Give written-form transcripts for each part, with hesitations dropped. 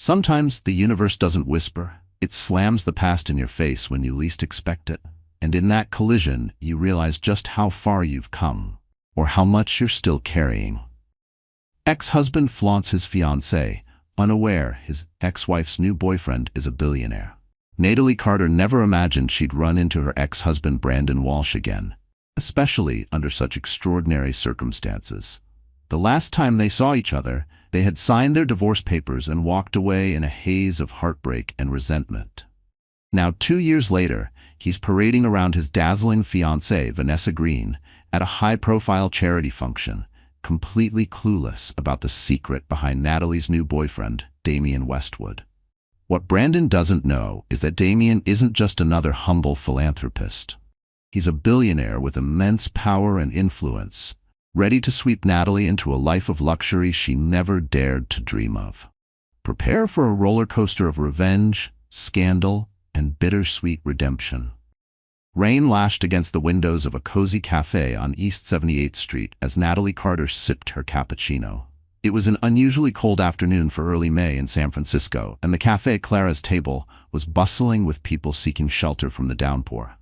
Sometimes the universe doesn't whisper, it slams the past in your face when you least expect it. And in that collision, you realize just how far you've come, or how much you're still carrying. Ex-husband flaunts his fiancée, unaware his ex-wife's new boyfriend is a billionaire. Natalie Carter never imagined she'd run into her ex-husband Brandon Walsh again, especially under such extraordinary circumstances. The last time they saw each other, they had signed their divorce papers and walked away in a haze of heartbreak and resentment. Now, 2 years later, he's parading around his dazzling fiancée, Vanessa Green, at a high-profile charity function, completely clueless about the secret behind Natalie's new boyfriend, Damian Westwood. What Brandon doesn't know is that Damian isn't just another humble philanthropist. He's a billionaire with immense power and influence, ready to sweep Natalie into a life of luxury she never dared to dream of. Prepare for a roller coaster of revenge, scandal, and bittersweet redemption. Rain lashed against the windows of a cozy cafe on East 78th Street as Natalie Carter sipped her cappuccino. It was an unusually cold afternoon for early May in San Francisco, and the Café Clara's table was bustling with people seeking shelter from the downpour.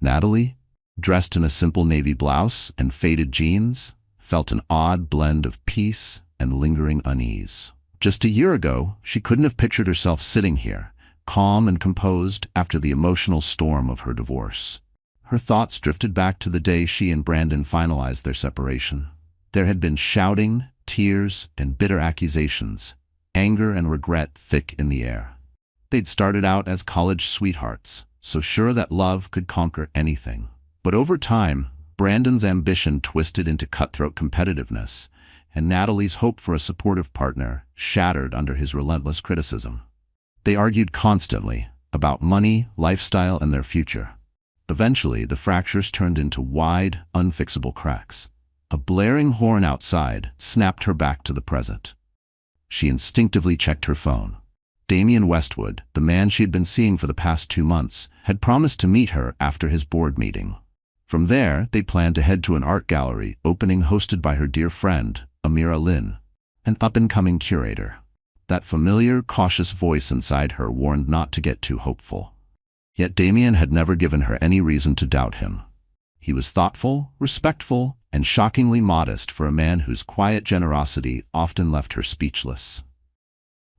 Natalie, dressed in a simple navy blouse and faded jeans, felt an odd blend of peace and lingering unease. Just a year ago, she couldn't have pictured herself sitting here, calm and composed after the emotional storm of her divorce. Her thoughts drifted back to the day she and Brandon finalized their separation. There had been shouting, tears, and bitter accusations, anger and regret thick in the air. They'd started out as college sweethearts, so sure that love could conquer anything. But over time, Brandon's ambition twisted into cutthroat competitiveness, and Natalie's hope for a supportive partner shattered under his relentless criticism. They argued constantly about money, lifestyle, and their future. Eventually, the fractures turned into wide, unfixable cracks. A blaring horn outside snapped her back to the present. She instinctively checked her phone. Damian Westwood, the man she had been seeing for the past 2 months, had promised to meet her after his board meeting. From there, they planned to head to an art gallery opening hosted by her dear friend, Amira Lin, an up-and-coming curator. That familiar, cautious voice inside her warned not to get too hopeful. Yet Damian had never given her any reason to doubt him. He was thoughtful, respectful, and shockingly modest for a man whose quiet generosity often left her speechless.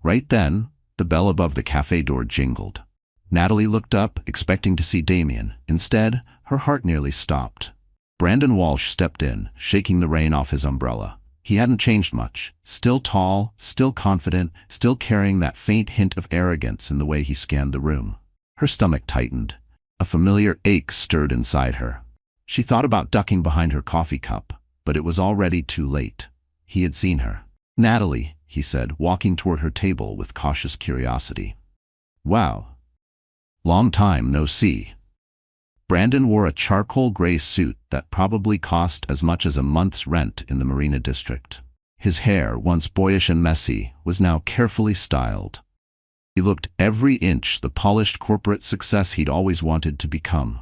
Right then, the bell above the cafe door jingled. Natalie looked up, expecting to see Damian. Instead, her heart nearly stopped. Brandon Walsh stepped in, shaking the rain off his umbrella. He hadn't changed much. Still tall, still confident, still carrying that faint hint of arrogance in the way he scanned the room. Her stomach tightened. A familiar ache stirred inside her. She thought about ducking behind her coffee cup, but it was already too late. He had seen her. "Natalie," he said, walking toward her table with cautious curiosity. "Wow. Long time no see." Brandon wore a charcoal gray suit that probably cost as much as a month's rent in the Marina District. His hair, once boyish and messy, was now carefully styled. He looked every inch the polished corporate success he'd always wanted to become.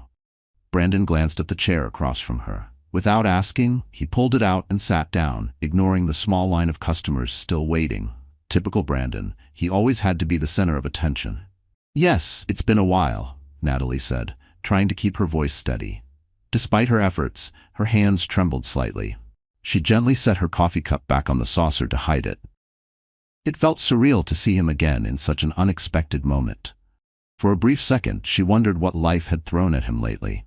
Brandon glanced at the chair across from her. Without asking, he pulled it out and sat down, ignoring the small line of customers still waiting. Typical Brandon, he always had to be the center of attention. "Yes, it's been a while," Natalie said, trying to keep her voice steady. Despite her efforts, her hands trembled slightly. She gently set her coffee cup back on the saucer to hide it. It felt surreal to see him again in such an unexpected moment. For a brief second, she wondered what life had thrown at him lately.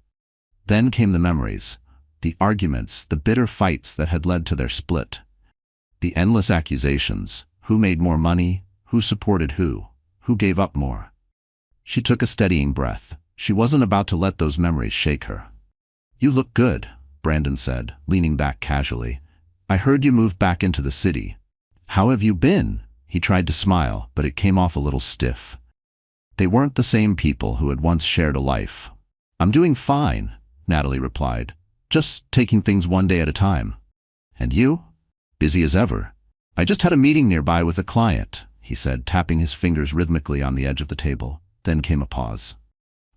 Then came the memories, the arguments, the bitter fights that had led to their split. The endless accusations, who made more money, who supported who gave up more. She took a steadying breath. She wasn't about to let those memories shake her. "You look good," Brandon said, leaning back casually. "I heard you moved back into the city. How have you been?" He tried to smile, but it came off a little stiff. They weren't the same people who had once shared a life. "I'm doing fine," Natalie replied. "Just taking things one day at a time." "And you?" "Busy as ever. I just had a meeting nearby with a client," he said, tapping his fingers rhythmically on the edge of the table. Then came a pause.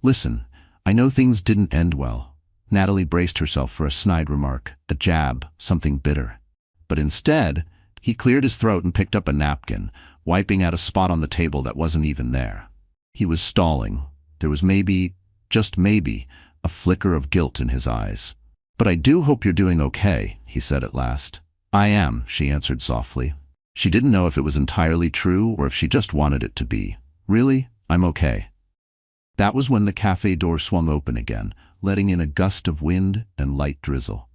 "Listen, I know things didn't end well." Natalie braced herself for a snide remark, a jab, something bitter. But instead, He cleared his throat and picked up a napkin, wiping at a spot on the table that wasn't even there. He was stalling. There was maybe, just maybe, a flicker of guilt in his eyes. "But I do hope you're doing okay," he said at last. "I am," she answered softly. She didn't know if it was entirely true or if she just wanted it to be. "Really, I'm okay." That was when the cafe door swung open again, letting in a gust of wind and light drizzle.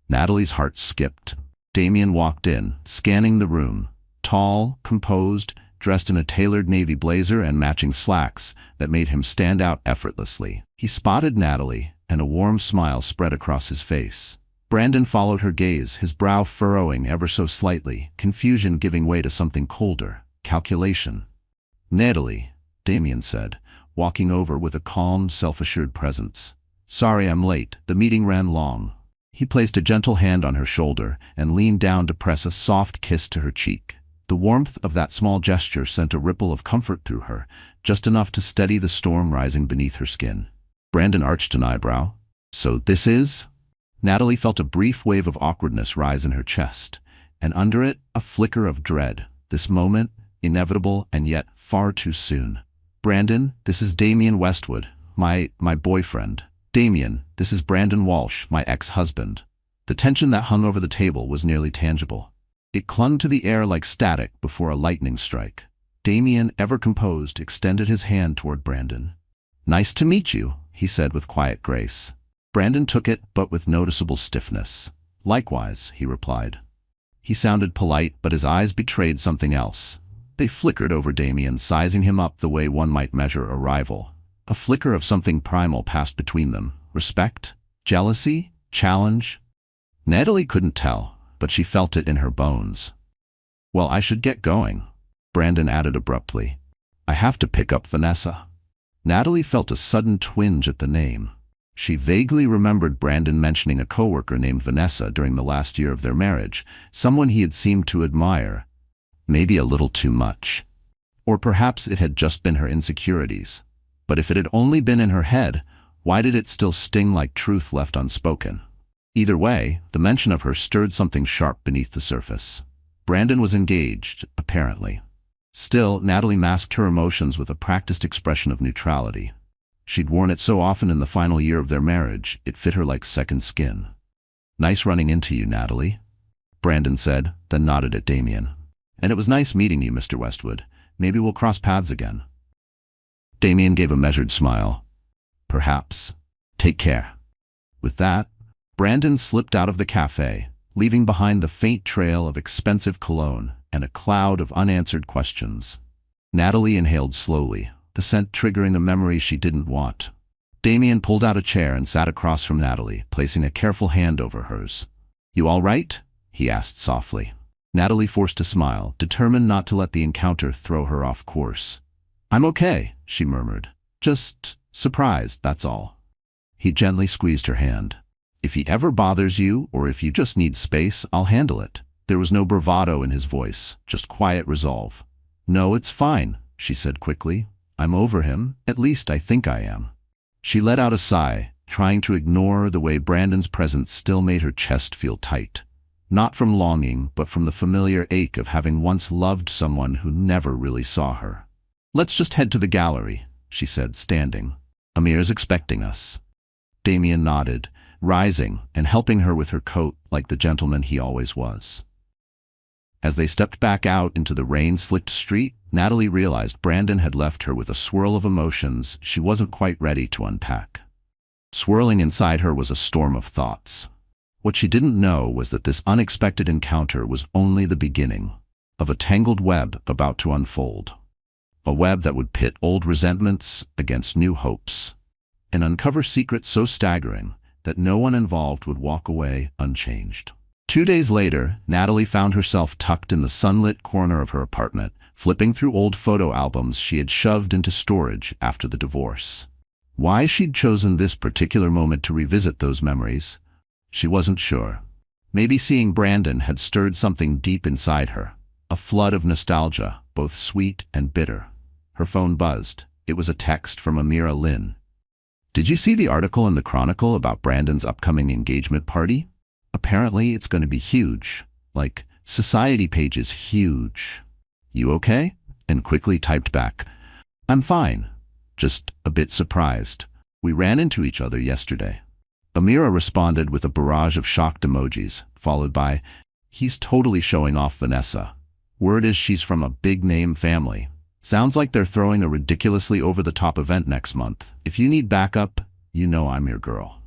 Natalie's heart skipped. Damien walked in, scanning the room. Tall, composed, dressed in a tailored navy blazer and matching slacks that made him stand out effortlessly. He spotted Natalie, and a warm smile spread across his face. Brandon followed her gaze, his brow furrowing ever so slightly, confusion giving way to something colder, calculation. "Natalie," Damien said, walking over with a calm, self-assured presence. "Sorry I'm late, the meeting ran long." He placed a gentle hand on her shoulder and leaned down to press a soft kiss to her cheek. The warmth of that small gesture sent a ripple of comfort through her, just enough to steady the storm rising beneath her skin. Brandon arched an eyebrow. "So this is?" Natalie felt a brief wave of awkwardness rise in her chest, and under it, a flicker of dread. This moment, inevitable and yet far too soon. "Brandon, this is Damien Westwood, my boyfriend." "Damien, this is Brandon Walsh, my ex-husband." The tension that hung over the table was nearly tangible. It clung to the air like static before a lightning strike. Damien, ever composed, extended his hand toward Brandon. "Nice to meet you," he said with quiet grace. Brandon took it, but with noticeable stiffness. "Likewise," he replied. He sounded polite, but his eyes betrayed something else. They flickered over Damien, sizing him up the way one might measure a rival. A flicker of something primal passed between them. Respect? Jealousy? Challenge? Natalie couldn't tell, but she felt it in her bones. "Well, I should get going," Brandon added abruptly. "I have to pick up Vanessa." Natalie felt a sudden twinge at the name. She vaguely remembered Brandon mentioning a coworker named Vanessa during the last year of their marriage, someone he had seemed to admire. Maybe a little too much. Or perhaps it had just been her insecurities. But if it had only been in her head, why did it still sting like truth left unspoken? Either way, the mention of her stirred something sharp beneath the surface. Brandon was engaged, apparently. Still, Natalie masked her emotions with a practiced expression of neutrality. She'd worn it so often in the final year of their marriage, it fit her like second skin. "Nice running into you, Natalie," Brandon said, then nodded at Damien. "And it was nice meeting you, Mr. Westwood. Maybe we'll cross paths again." Damien gave a measured smile. "Perhaps. Take care." With that, Brandon slipped out of the cafe, leaving behind the faint trail of expensive cologne and a cloud of unanswered questions. Natalie inhaled slowly, the scent triggering a memory she didn't want. Damien pulled out a chair and sat across from Natalie, placing a careful hand over hers. "You all right?" he asked softly. Natalie forced a smile, determined not to let the encounter throw her off course. "I'm okay," she murmured. "Just surprised, that's all." He gently squeezed her hand. "If he ever bothers you, or if you just need space, I'll handle it." There was no bravado in his voice, just quiet resolve. "No, it's fine," she said quickly. "I'm over him, at least I think I am." She let out a sigh, trying to ignore the way Brandon's presence still made her chest feel tight. Not from longing, but from the familiar ache of having once loved someone who never really saw her. "Let's just head to the gallery," she said, standing. "Amir's expecting us." Damien nodded, rising and helping her with her coat like the gentleman he always was. As they stepped back out into the rain-slicked street, Natalie realized Brandon had left her with a swirl of emotions she wasn't quite ready to unpack. Swirling inside her was a storm of thoughts. What she didn't know was that this unexpected encounter was only the beginning of a tangled web about to unfold. A web that would pit old resentments against new hopes, and uncover secrets so staggering that no one involved would walk away unchanged. 2 days later, Natalie found herself tucked in the sunlit corner of her apartment, flipping through old photo albums she had shoved into storage after the divorce. Why she'd chosen this particular moment to revisit those memories, she wasn't sure. Maybe seeing Brandon had stirred something deep inside her, a flood of nostalgia, both sweet and bitter. Her phone buzzed. It was a text from Amira Lynn. "Did you see the article in the Chronicle about Brandon's upcoming engagement party? Apparently it's going to be huge, like Society page is huge. You okay? And quickly typed back, I'm fine. Just a bit surprised. We ran into each other yesterday. Amira responded with a barrage of shocked emojis, followed by, he's totally showing off Vanessa. Word is she's from a big-name family. Sounds like they're throwing a ridiculously over-the-top event next month. If you need backup, you know I'm your girl.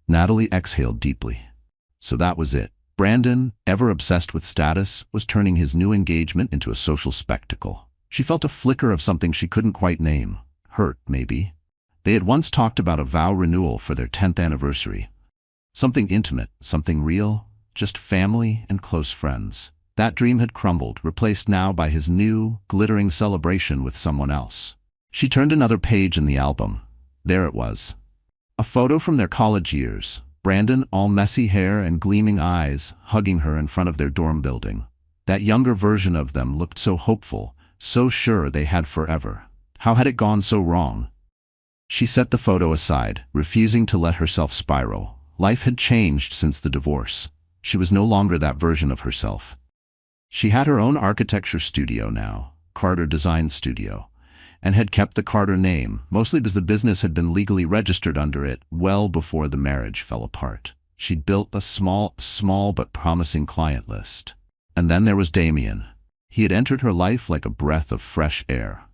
Natalie exhaled deeply. So that was it. Brandon, ever obsessed with status, was turning his new engagement into a social spectacle. She felt a flicker of something she couldn't quite name. Hurt, maybe. They had once talked about a vow renewal for their 10th anniversary. Something intimate, something real, just family and close friends. That dream had crumbled, replaced now by his new, glittering celebration with someone else. She turned another page in the album. There it was. A photo from their college years. Brandon, all messy hair and gleaming eyes, hugging her in front of their dorm building. That younger version of them looked so hopeful, so sure they had forever. How had it gone so wrong? She set the photo aside, refusing to let herself spiral. Life had changed since the divorce. She was no longer that version of herself. She had her own architecture studio now, Carter Design Studio, and had kept the Carter name, mostly because the business had been legally registered under it well before the marriage fell apart. She'd built a small but promising client list. And then there was Damien. He had entered her life like a breath of fresh air.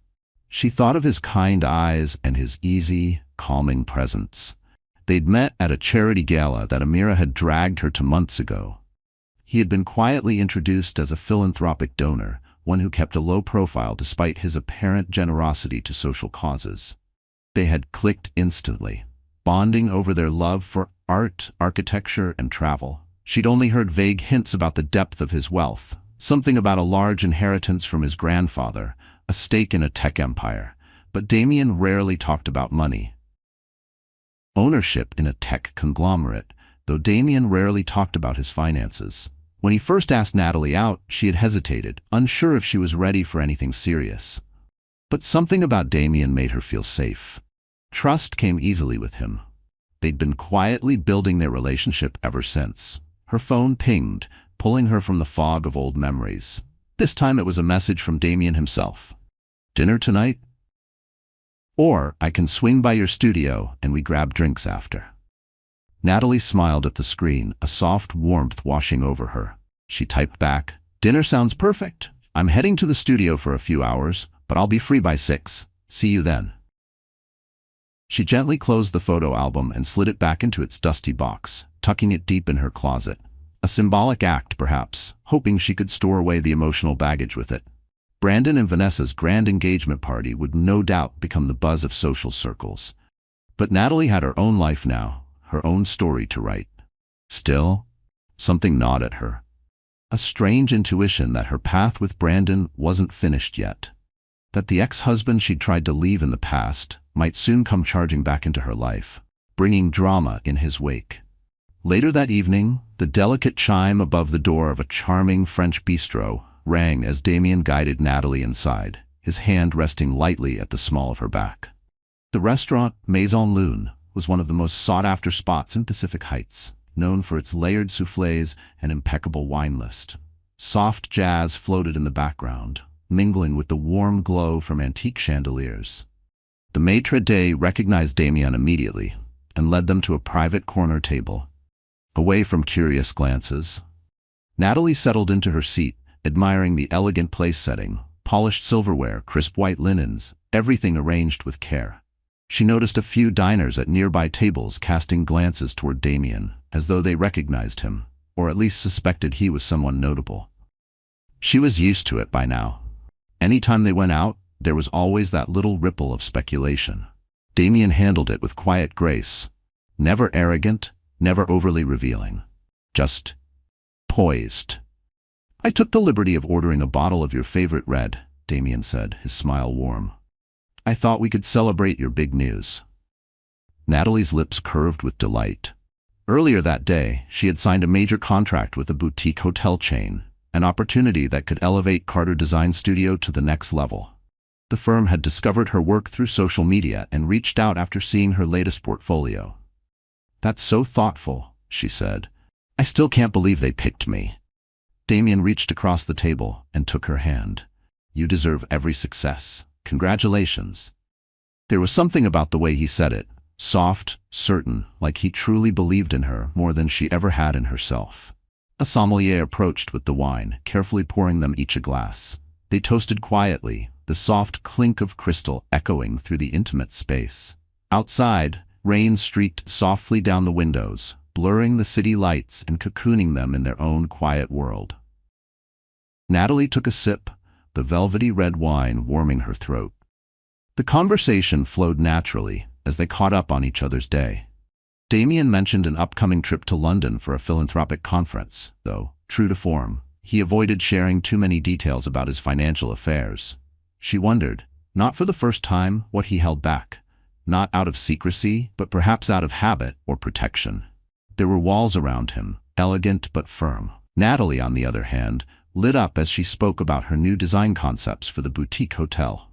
She thought of his kind eyes and his easy, calming presence. They'd met at a charity gala that Amira had dragged her to months ago. He had been quietly introduced as a philanthropic donor, one who kept a low profile despite his apparent generosity to social causes. They had clicked instantly, bonding over their love for art, architecture, and travel. She'd only heard vague hints about the depth of his wealth, something about a large inheritance from his grandfather, a stake in a tech empire, but Damien rarely talked about money. Ownership in a tech conglomerate, though Damien rarely talked about his finances. When he first asked Natalie out, she had hesitated, unsure if she was ready for anything serious. But something about Damien made her feel safe. Trust came easily with him. They'd been quietly building their relationship ever since. Her phone pinged, pulling her from the fog of old memories. This time it was a message from Damien himself. Dinner tonight? Or I can swing by your studio and we grab drinks after. Natalie smiled at the screen, a soft warmth washing over her. She typed back, dinner sounds perfect. I'm heading to the studio for a few hours, but I'll be free by 6. See you then. She gently closed the photo album and slid it back into its dusty box, tucking it deep in her closet. A symbolic act, perhaps, hoping she could store away the emotional baggage with it. Brandon and Vanessa's grand engagement party would no doubt become the buzz of social circles. But Natalie had her own life now, her own story to write. Still, something gnawed at her. A strange intuition that her path with Brandon wasn't finished yet. That the ex-husband she'd tried to leave in the past might soon come charging back into her life, bringing drama in his wake. Later that evening, the delicate chime above the door of a charming French bistro rang as Damien guided Natalie inside, his hand resting lightly at the small of her back. The restaurant, Maison Lune, was one of the most sought-after spots in Pacific Heights, known for its layered soufflés and impeccable wine list. Soft jazz floated in the background, mingling with the warm glow from antique chandeliers. The maitre d' recognized Damien immediately and led them to a private corner table, away from curious glances. Natalie settled into her seat, admiring the elegant place setting, polished silverware, crisp white linens, everything arranged with care. She noticed a few diners at nearby tables casting glances toward Damien, as though they recognized him, or at least suspected he was someone notable. She was used to it by now. Anytime they went out, there was always that little ripple of speculation. Damien handled it with quiet grace, never arrogant, never overly revealing, just poised. I took the liberty of ordering a bottle of your favorite red, Damien said, his smile warm. I thought we could celebrate your big news. Natalie's lips curved with delight. Earlier that day, she had signed a major contract with a boutique hotel chain, an opportunity that could elevate Carter Design Studio to the next level. The firm had discovered her work through social media and reached out after seeing her latest portfolio. That's so thoughtful, she said. I still can't believe they picked me. Damien reached across the table and took her hand. You deserve every success. Congratulations. There was something about the way he said it, soft, certain, like he truly believed in her more than she ever had in herself. A sommelier approached with the wine, carefully pouring them each a glass. They toasted quietly, the soft clink of crystal echoing through the intimate space. Outside, rain streaked softly down the windows, blurring the city lights and cocooning them in their own quiet world. Natalie took a sip, the velvety red wine warming her throat. The conversation flowed naturally as they caught up on each other's day. Damien mentioned an upcoming trip to London for a philanthropic conference, though, true to form, he avoided sharing too many details about his financial affairs. She wondered, not for the first time, what he held back. Not out of secrecy, but perhaps out of habit or protection. There were walls around him, elegant but firm. Natalie, on the other hand, lit up as she spoke about her new design concepts for the boutique hotel.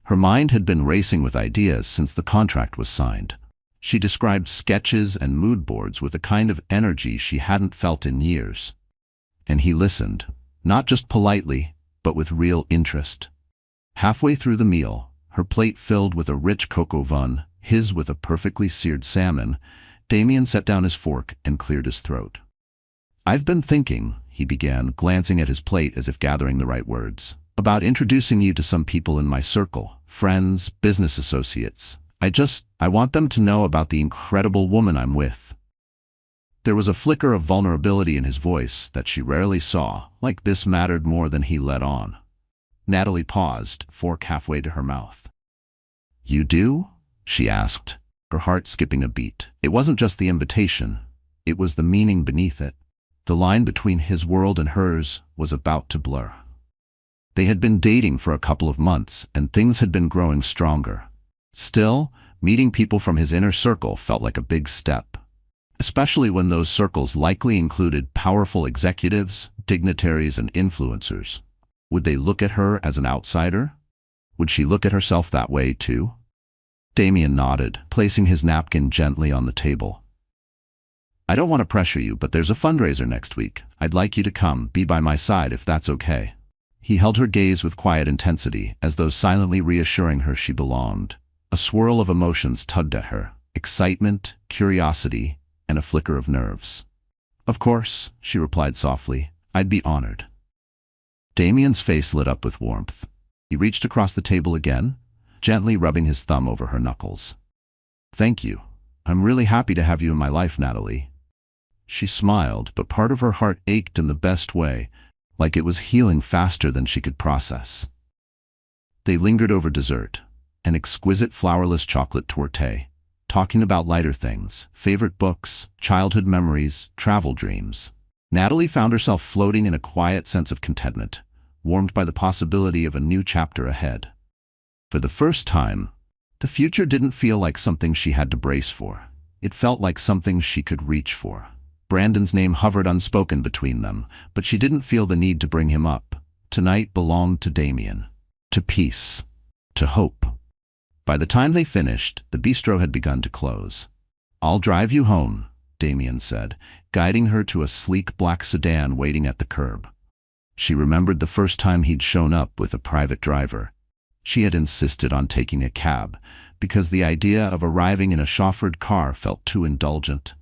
Her mind had been racing with ideas since the contract was signed. She described sketches and mood boards with a kind of energy she hadn't felt in years. And he listened, not just politely, but with real interest. Halfway through the meal, her plate filled with a rich coq au vin, his with a perfectly seared salmon, Damien set down his fork and cleared his throat. I've been thinking, he began, glancing at his plate as if gathering the right words, about introducing you to some people in my circle, friends, business associates. I want them to know about the incredible woman I'm with. There was a flicker of vulnerability in his voice that she rarely saw, like this mattered more than he let on. Natalie paused, fork halfway to her mouth. You do? She asked, her heart skipping a beat. It wasn't just the invitation, it was the meaning beneath it. The line between his world and hers was about to blur. They had been dating for a couple of months, and things had been growing stronger. Still, meeting people from his inner circle felt like a big step, especially when those circles likely included powerful executives, dignitaries, and influencers. Would they look at her as an outsider? Would she look at herself that way too? Damien nodded, placing his napkin gently on the table. I don't want to pressure you, but there's a fundraiser next week. I'd like you to come, be by my side if that's okay. He held her gaze with quiet intensity, as though silently reassuring her she belonged. A swirl of emotions tugged at her, excitement, curiosity, and a flicker of nerves. Of course, she replied softly, I'd be honored. Damien's face lit up with warmth. He reached across the table again, gently rubbing his thumb over her knuckles. Thank you. I'm really happy to have you in my life, Natalie. She smiled, but part of her heart ached in the best way, like it was healing faster than she could process. They lingered over dessert, an exquisite flourless chocolate torte, talking about lighter things, favorite books, childhood memories, travel dreams. Natalie found herself floating in a quiet sense of contentment, warmed by the possibility of a new chapter ahead. For the first time, the future didn't feel like something she had to brace for. It felt like something she could reach for. Brandon's name hovered unspoken between them, but she didn't feel the need to bring him up. Tonight belonged to Damien, to peace, to hope. By the time they finished, the bistro had begun to close. I'll drive you home, Damien said, guiding her to a sleek black sedan waiting at the curb. She remembered the first time he'd shown up with a private driver. She had insisted on taking a cab, because the idea of arriving in a chauffeured car felt too indulgent.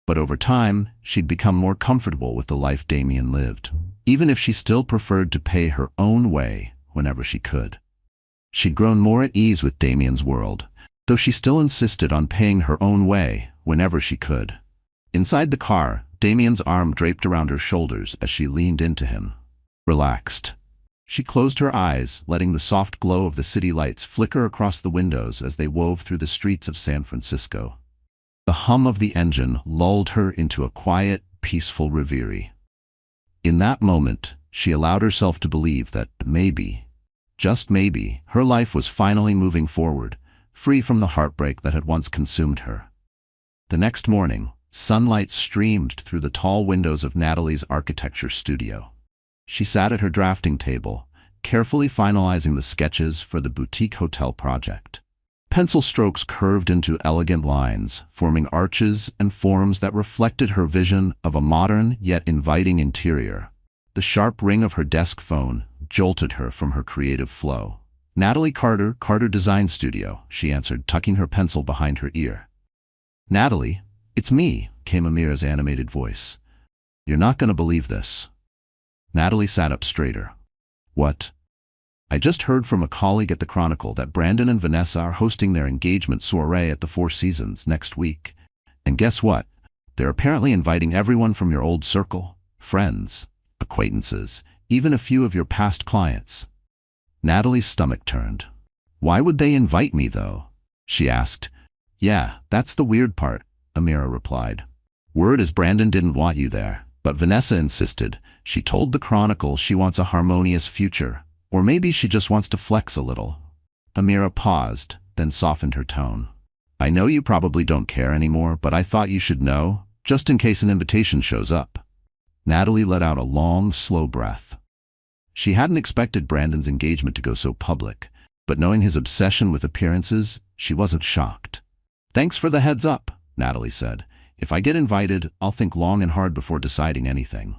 But over time, she'd become more comfortable with the life Damien lived, even if she still preferred to pay her own way whenever she could. She'd grown more at ease with Damien's world, though she still insisted on paying her own way whenever she could. Inside the car, Damien's arm draped around her shoulders as she leaned into him. Relaxed. She closed her eyes, letting the soft glow of the city lights flicker across the windows as they wove through the streets of San Francisco. The hum of the engine lulled her into a quiet, peaceful reverie. In that moment, she allowed herself to believe that maybe, just maybe, her life was finally moving forward, free from the heartbreak that had once consumed her. The next morning, sunlight streamed through the tall windows of Natalie's architecture studio. She sat at her drafting table, carefully finalizing the sketches for the boutique hotel project. Pencil strokes curved into elegant lines, forming arches and forms that reflected her vision of a modern yet inviting interior. The sharp ring of her desk phone jolted her from her creative flow. Natalie Carter, Carter Design Studio, she answered, tucking her pencil behind her ear. Natalie, it's me, came Amira's animated voice. You're not going to believe this. Natalie sat up straighter. What? I just heard from a colleague at the Chronicle that Brandon and Vanessa are hosting their engagement soiree at the Four Seasons next week. And guess what? They're apparently inviting everyone from your old circle, friends, acquaintances, even a few of your past clients. Natalie's stomach turned. Why would they invite me, though? She asked. Yeah, that's the weird part, Amira replied. Word is Brandon didn't want you there, but Vanessa insisted. She told the Chronicle she wants a harmonious future, or maybe she just wants to flex a little. Amira paused, then softened her tone. I know you probably don't care anymore, but I thought you should know, just in case an invitation shows up. Natalie let out a long, slow breath. She hadn't expected Brandon's engagement to go so public, but knowing his obsession with appearances, she wasn't shocked. Thanks for the heads up, Natalie said. If I get invited, I'll think long and hard before deciding anything.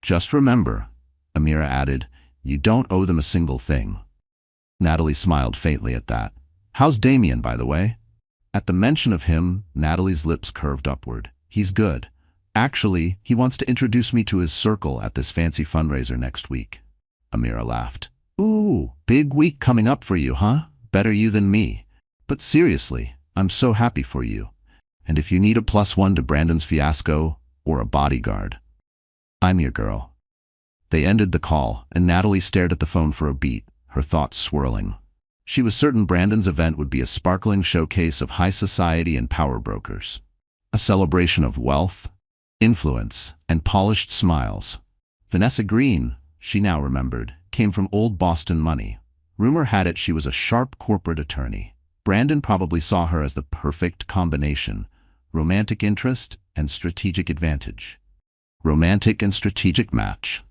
Just remember, Amira added, you don't owe them a single thing. Natalie smiled faintly at that. How's Damien, by the way? At the mention of him, Natalie's lips curved upward. He's good. Actually, he wants to introduce me to his circle at this fancy fundraiser next week. Amira laughed. Ooh, big week coming up for you, huh? Better you than me. But seriously, I'm so happy for you. And if you need a +1 to Brandon's fiasco, or a bodyguard, I'm your girl. They ended the call, and Natalie stared at the phone for a beat, her thoughts swirling. She was certain Brandon's event would be a sparkling showcase of high society and power brokers. A celebration of wealth, influence, and polished smiles. Vanessa Green, she now remembered, came from old Boston money. Rumor had it she was a sharp corporate attorney. Brandon probably saw her as the perfect combination: romantic interest and strategic advantage. Romantic and strategic match.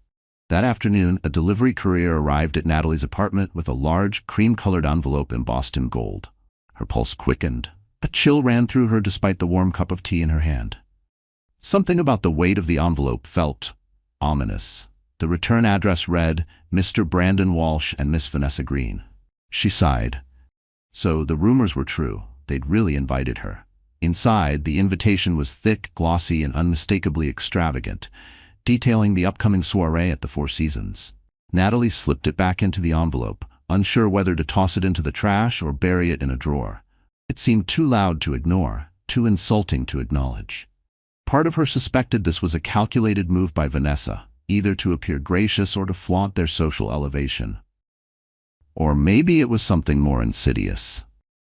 That afternoon, a delivery courier arrived at Natalie's apartment with a large, cream-colored envelope embossed in gold. Her pulse quickened. A chill ran through her despite the warm cup of tea in her hand. Something about the weight of the envelope felt ominous. The return address read, Mr. Brandon Walsh and Miss Vanessa Green. She sighed. So the rumors were true. They'd really invited her. Inside, the invitation was thick, glossy, and unmistakably extravagant, detailing the upcoming soiree at the Four Seasons. Natalie slipped it back into the envelope, unsure whether to toss it into the trash or bury it in a drawer. It seemed too loud to ignore, too insulting to acknowledge. Part of her suspected this was a calculated move by Vanessa, either to appear gracious or to flaunt their social elevation. Or maybe it was something more insidious.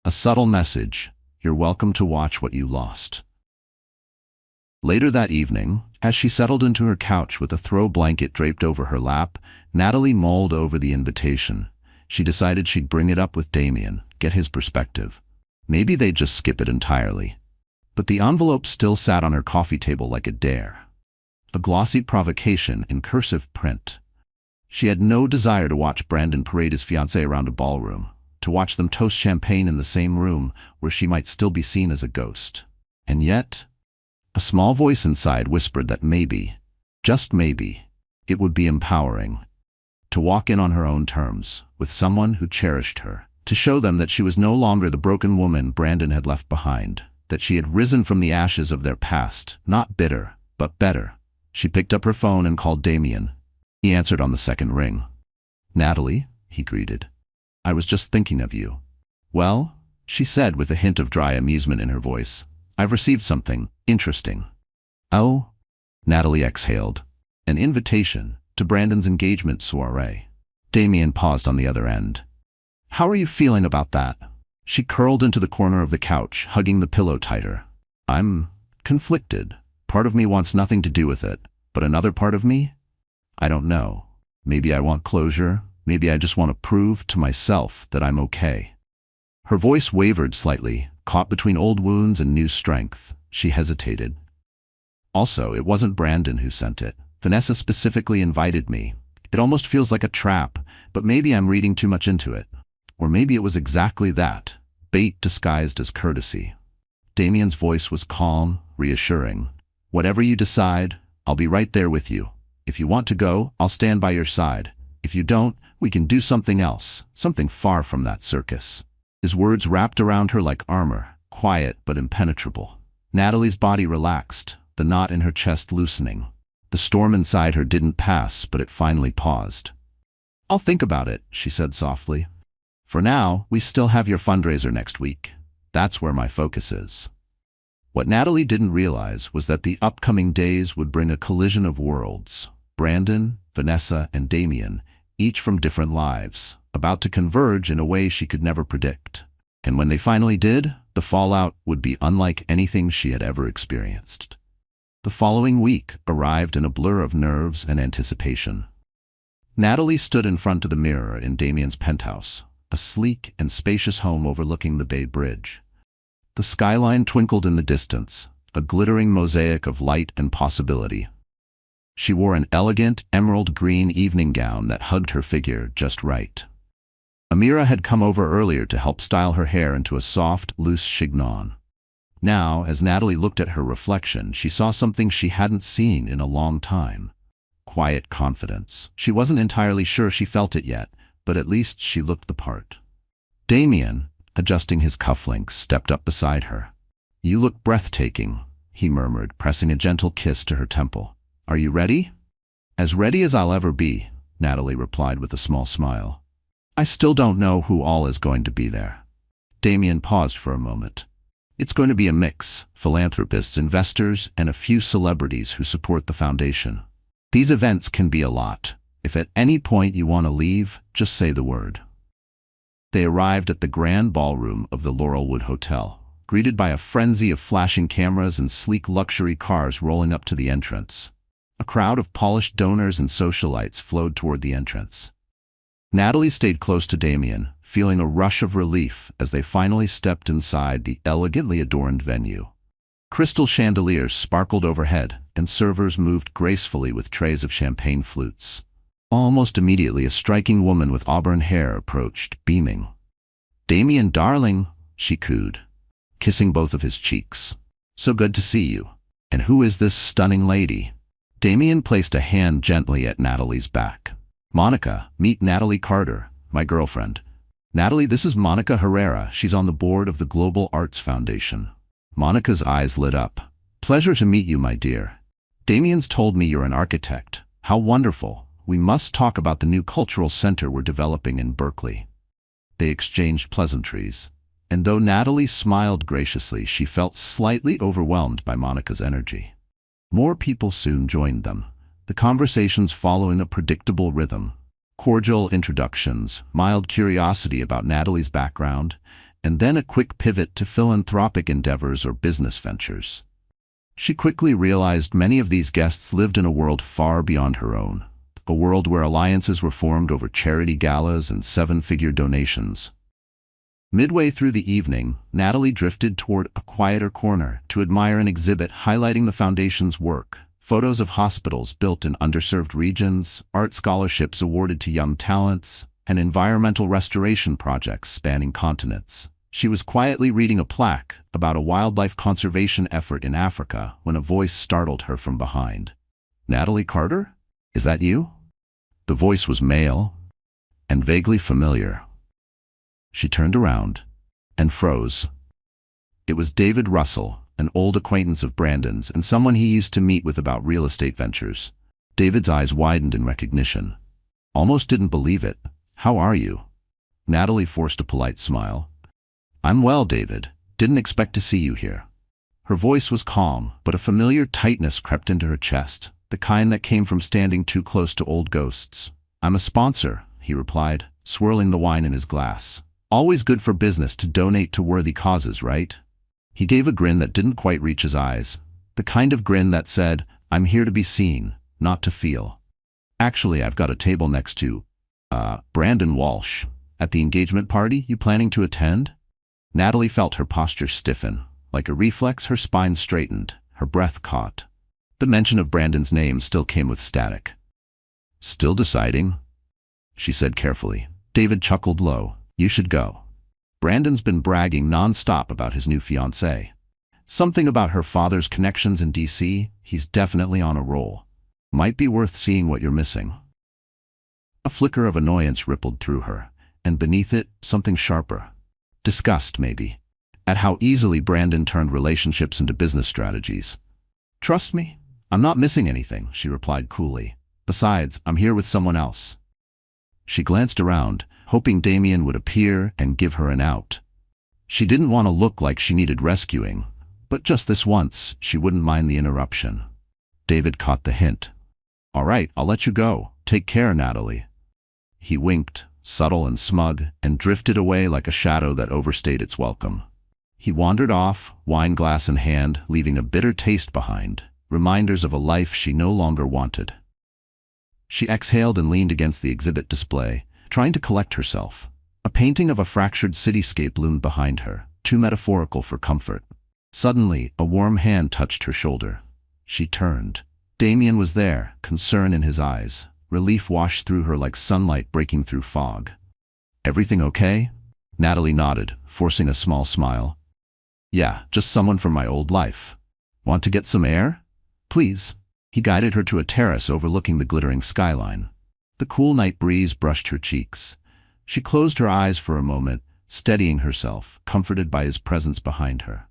A subtle message: you're welcome to watch what you lost. Later that evening, as she settled into her couch with a throw blanket draped over her lap, Natalie mulled over the invitation. She decided she'd bring it up with Damien, get his perspective. Maybe they'd just skip it entirely. But the envelope still sat on her coffee table like a dare. A glossy provocation in cursive print. She had no desire to watch Brandon parade his fiancée around a ballroom, to watch them toast champagne in the same room where she might still be seen as a ghost. And yet, a small voice inside whispered that maybe, just maybe, it would be empowering to walk in on her own terms, with someone who cherished her, to show them that she was no longer the broken woman Brandon had left behind, that she had risen from the ashes of their past, not bitter, but better. She picked up her phone and called Damien. He answered on the second ring. Natalie, he greeted. I was just thinking of you. Well, she said with a hint of dry amusement in her voice. I've received something interesting. Oh? Natalie exhaled. An invitation to Brandon's engagement soiree. Damien paused on the other end. How are you feeling about that? She curled into the corner of the couch, hugging the pillow tighter. I'm conflicted. Part of me wants nothing to do with it, but another part of me? I don't know. Maybe I want closure. Maybe I just want to prove to myself that I'm okay. Her voice wavered slightly, caught between old wounds and new strength. She hesitated. Also, it wasn't Brandon who sent it. Vanessa specifically invited me. It almost feels like a trap, but maybe I'm reading too much into it. Or maybe it was exactly that, bait disguised as courtesy. Damien's voice was calm, reassuring. Whatever you decide, I'll be right there with you. If you want to go, I'll stand by your side. If you don't, we can do something else, something far from that circus." His words wrapped around her like armor, quiet but impenetrable. Natalie's body relaxed, the knot in her chest loosening. The storm inside her didn't pass, but it finally paused. "I'll think about it," she said softly. "For now, we still have your fundraiser next week. That's where my focus is." What Natalie didn't realize was that the upcoming days would bring a collision of worlds. Brandon, Vanessa, and Damien, each from different lives, about to converge in a way she could never predict. And when they finally did, the fallout would be unlike anything she had ever experienced. The following week arrived in a blur of nerves and anticipation. Natalie stood in front of the mirror in Damien's penthouse, a sleek and spacious home overlooking the Bay Bridge. The skyline twinkled in the distance, a glittering mosaic of light and possibility. She wore an elegant, emerald green evening gown that hugged her figure just right. Amira had come over earlier to help style her hair into a soft, loose chignon. Now, as Natalie looked at her reflection, she saw something she hadn't seen in a long time. Quiet confidence. She wasn't entirely sure she felt it yet, but at least she looked the part. Damien, adjusting his cufflinks, stepped up beside her. "You look breathtaking," he murmured, pressing a gentle kiss to her temple. "Are you ready?" "As ready as I'll ever be," Natalie replied with a small smile. "I still don't know who all is going to be there." Damien paused for a moment. "It's going to be a mix: philanthropists, investors, and a few celebrities who support the foundation. These events can be a lot. If at any point you want to leave, just say the word." They arrived at the grand ballroom of the Laurelwood Hotel, greeted by a frenzy of flashing cameras and sleek luxury cars rolling up to the entrance. A crowd of polished donors and socialites flowed toward the entrance. Natalie stayed close to Damien, feeling a rush of relief as they finally stepped inside the elegantly adorned venue. Crystal chandeliers sparkled overhead, and servers moved gracefully with trays of champagne flutes. Almost immediately, a striking woman with auburn hair approached, beaming. "Damien, darling," she cooed, kissing both of his cheeks. "So good to see you. And who is this stunning lady?" Damien placed a hand gently at Natalie's back. "Monica, meet Natalie Carter, my girlfriend. Natalie, this is Monica Herrera. She's on the board of the Global Arts Foundation." Monica's eyes lit up. "Pleasure to meet you, my dear. Damien's told me you're an architect. How wonderful. We must talk about the new cultural center we're developing in Berkeley." They exchanged pleasantries, and though Natalie smiled graciously, she felt slightly overwhelmed by Monica's energy. More people soon joined them, the conversations following a predictable rhythm. Cordial introductions, mild curiosity about Natalie's background, and then a quick pivot to philanthropic endeavors or business ventures. She quickly realized many of these guests lived in a world far beyond her own, a world where alliances were formed over charity galas and seven-figure donations. Midway through the evening, Natalie drifted toward a quieter corner to admire an exhibit highlighting the foundation's work. Photos of hospitals built in underserved regions, art scholarships awarded to young talents, and environmental restoration projects spanning continents. She was quietly reading a plaque about a wildlife conservation effort in Africa when a voice startled her from behind. "Natalie Carter? Is that you?" The voice was male and vaguely familiar. She turned around and froze. It was David Russell, an old acquaintance of Brandon's and someone he used to meet with about real estate ventures. David's eyes widened in recognition. "Almost didn't believe it. How are you?" Natalie forced a polite smile. "I'm well, David. Didn't expect to see you here." Her voice was calm, but a familiar tightness crept into her chest, the kind that came from standing too close to old ghosts. "I'm a sponsor," he replied, swirling the wine in his glass. "Always good for business to donate to worthy causes, right?" He gave a grin that didn't quite reach his eyes, the kind of grin that said, "I'm here to be seen, not to feel." "Actually, I've got a table next to, Brandon Walsh. At the engagement party, you planning to attend?" Natalie felt her posture stiffen. Like a reflex, her spine straightened, her breath caught. The mention of Brandon's name still came with static. "Still deciding?" she said carefully. David chuckled low. "You should go. Brandon's been bragging nonstop about his new fiancée. Something about her father's connections in DC. He's definitely on a roll." Might be worth seeing what you're missing. A flicker of annoyance rippled through her, and beneath it, something sharper. Disgust, maybe, at how easily Brandon turned relationships into business strategies. Trust me, I'm not missing anything, she replied coolly. Besides, I'm here with someone else. She glanced around, hoping Damien would appear and give her an out. She didn't want to look like she needed rescuing, but just this once, she wouldn't mind the interruption. David caught the hint. All right, I'll let you go. Take care, Natalie. He winked, subtle and smug, and drifted away like a shadow that overstayed its welcome. He wandered off, wine glass in hand, leaving a bitter taste behind, reminders of a life she no longer wanted. She exhaled and leaned against the exhibit display, trying to collect herself. A painting of a fractured cityscape loomed behind her, too metaphorical for comfort. Suddenly, a warm hand touched her shoulder. She turned. Damien was there, concern in his eyes. Relief washed through her like sunlight breaking through fog. Everything okay? Natalie nodded, forcing a small smile. Yeah, just someone from my old life. Want to get some air? Please. He guided her to a terrace overlooking the glittering skyline. The cool night breeze brushed her cheeks. She closed her eyes for a moment, steadying herself, comforted by his presence behind her.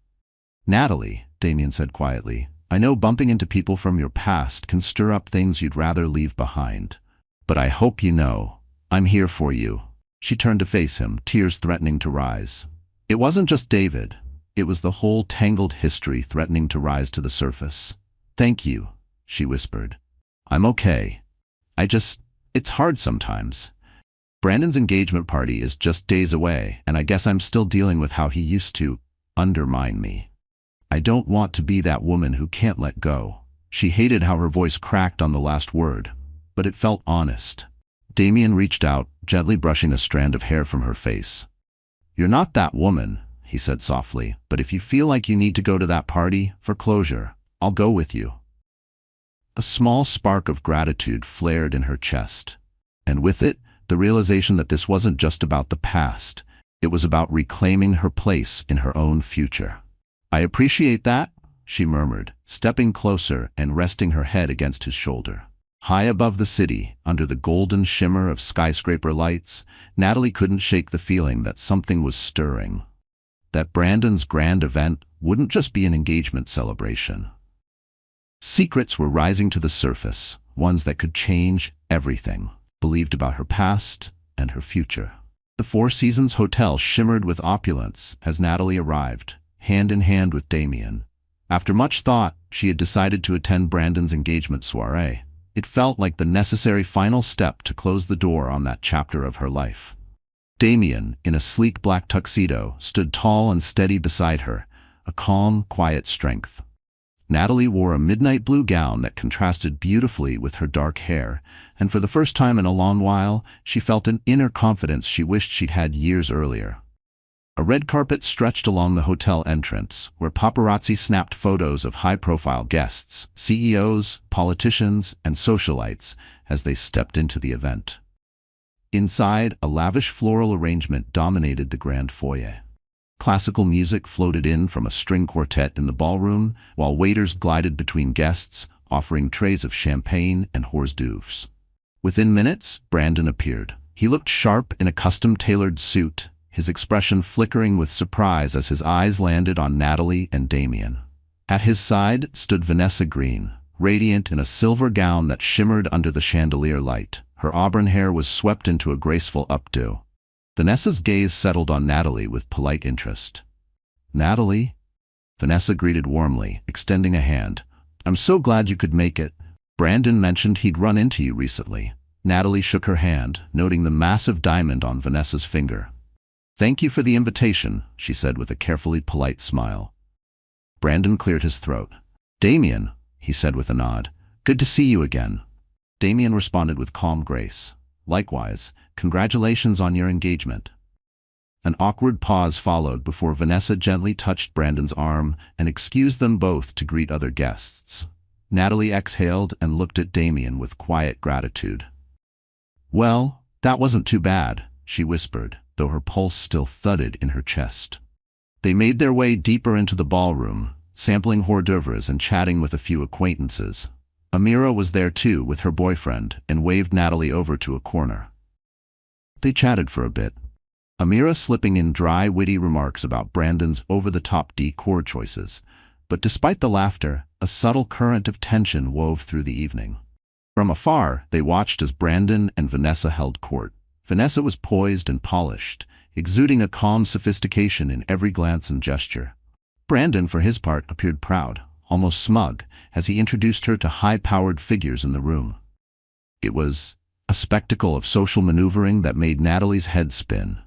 Natalie, Damien said quietly, I know bumping into people from your past can stir up things you'd rather leave behind. But I hope you know, I'm here for you. She turned to face him, tears threatening to rise. It wasn't just David. It was the whole tangled history threatening to rise to the surface. Thank you, she whispered. I'm okay. It's hard sometimes. Brandon's engagement party is just days away, and I guess I'm still dealing with how he used to undermine me. I don't want to be that woman who can't let go. She hated how her voice cracked on the last word, but it felt honest. Damien reached out, gently brushing a strand of hair from her face. You're not that woman, he said softly, but if you feel like you need to go to that party for closure, I'll go with you. A small spark of gratitude flared in her chest, and with it, the realization that this wasn't just about the past, it was about reclaiming her place in her own future. I appreciate that, she murmured, stepping closer and resting her head against his shoulder. High above the city, under the golden shimmer of skyscraper lights, Natalie couldn't shake the feeling that something was stirring. That Brandon's grand event wouldn't just be an engagement celebration. Secrets were rising to the surface, ones that could change everything, believed about her past and her future. The Four Seasons Hotel shimmered with opulence as Natalie arrived, hand in hand with Damien. After much thought, she had decided to attend Brandon's engagement soiree. It felt like the necessary final step to close the door on that chapter of her life. Damien, in a sleek black tuxedo, stood tall and steady beside her, a calm, quiet strength. Natalie wore a midnight blue gown that contrasted beautifully with her dark hair, and for the first time in a long while, she felt an inner confidence she wished she'd had years earlier. A red carpet stretched along the hotel entrance, where paparazzi snapped photos of high-profile guests, CEOs, politicians, and socialites, as they stepped into the event. Inside, a lavish floral arrangement dominated the grand foyer. Classical music floated in from a string quartet in the ballroom, while waiters glided between guests, offering trays of champagne and hors d'oeuvres. Within minutes, Brandon appeared. He looked sharp in a custom-tailored suit, his expression flickering with surprise as his eyes landed on Natalie and Damien. At his side stood Vanessa Green, radiant in a silver gown that shimmered under the chandelier light. Her auburn hair was swept into a graceful updo. Vanessa's gaze settled on Natalie with polite interest. Natalie? Vanessa greeted warmly, extending a hand. I'm so glad you could make it. Brandon mentioned he'd run into you recently. Natalie shook her hand, noting the massive diamond on Vanessa's finger. Thank you for the invitation, she said with a carefully polite smile. Brandon cleared his throat. Damien, he said with a nod. Good to see you again. Damien responded with calm grace. Likewise, congratulations on your engagement. An awkward pause followed before Vanessa gently touched Brandon's arm and excused them both to greet other guests. Natalie exhaled and looked at Damien with quiet gratitude. Well, that wasn't too bad, she whispered, though her pulse still thudded in her chest. They made their way deeper into the ballroom, sampling hors d'oeuvres and chatting with a few acquaintances. Amira was there too with her boyfriend and waved Natalie over to a corner. They chatted for a bit, Amira slipping in dry, witty remarks about Brandon's over-the-top decor choices, but despite the laughter, a subtle current of tension wove through the evening. From afar, they watched as Brandon and Vanessa held court. Vanessa was poised and polished, exuding a calm sophistication in every glance and gesture. Brandon, for his part, appeared proud, almost smug, as he introduced her to high-powered figures in the room. It was a spectacle of social maneuvering that made Natalie's head spin.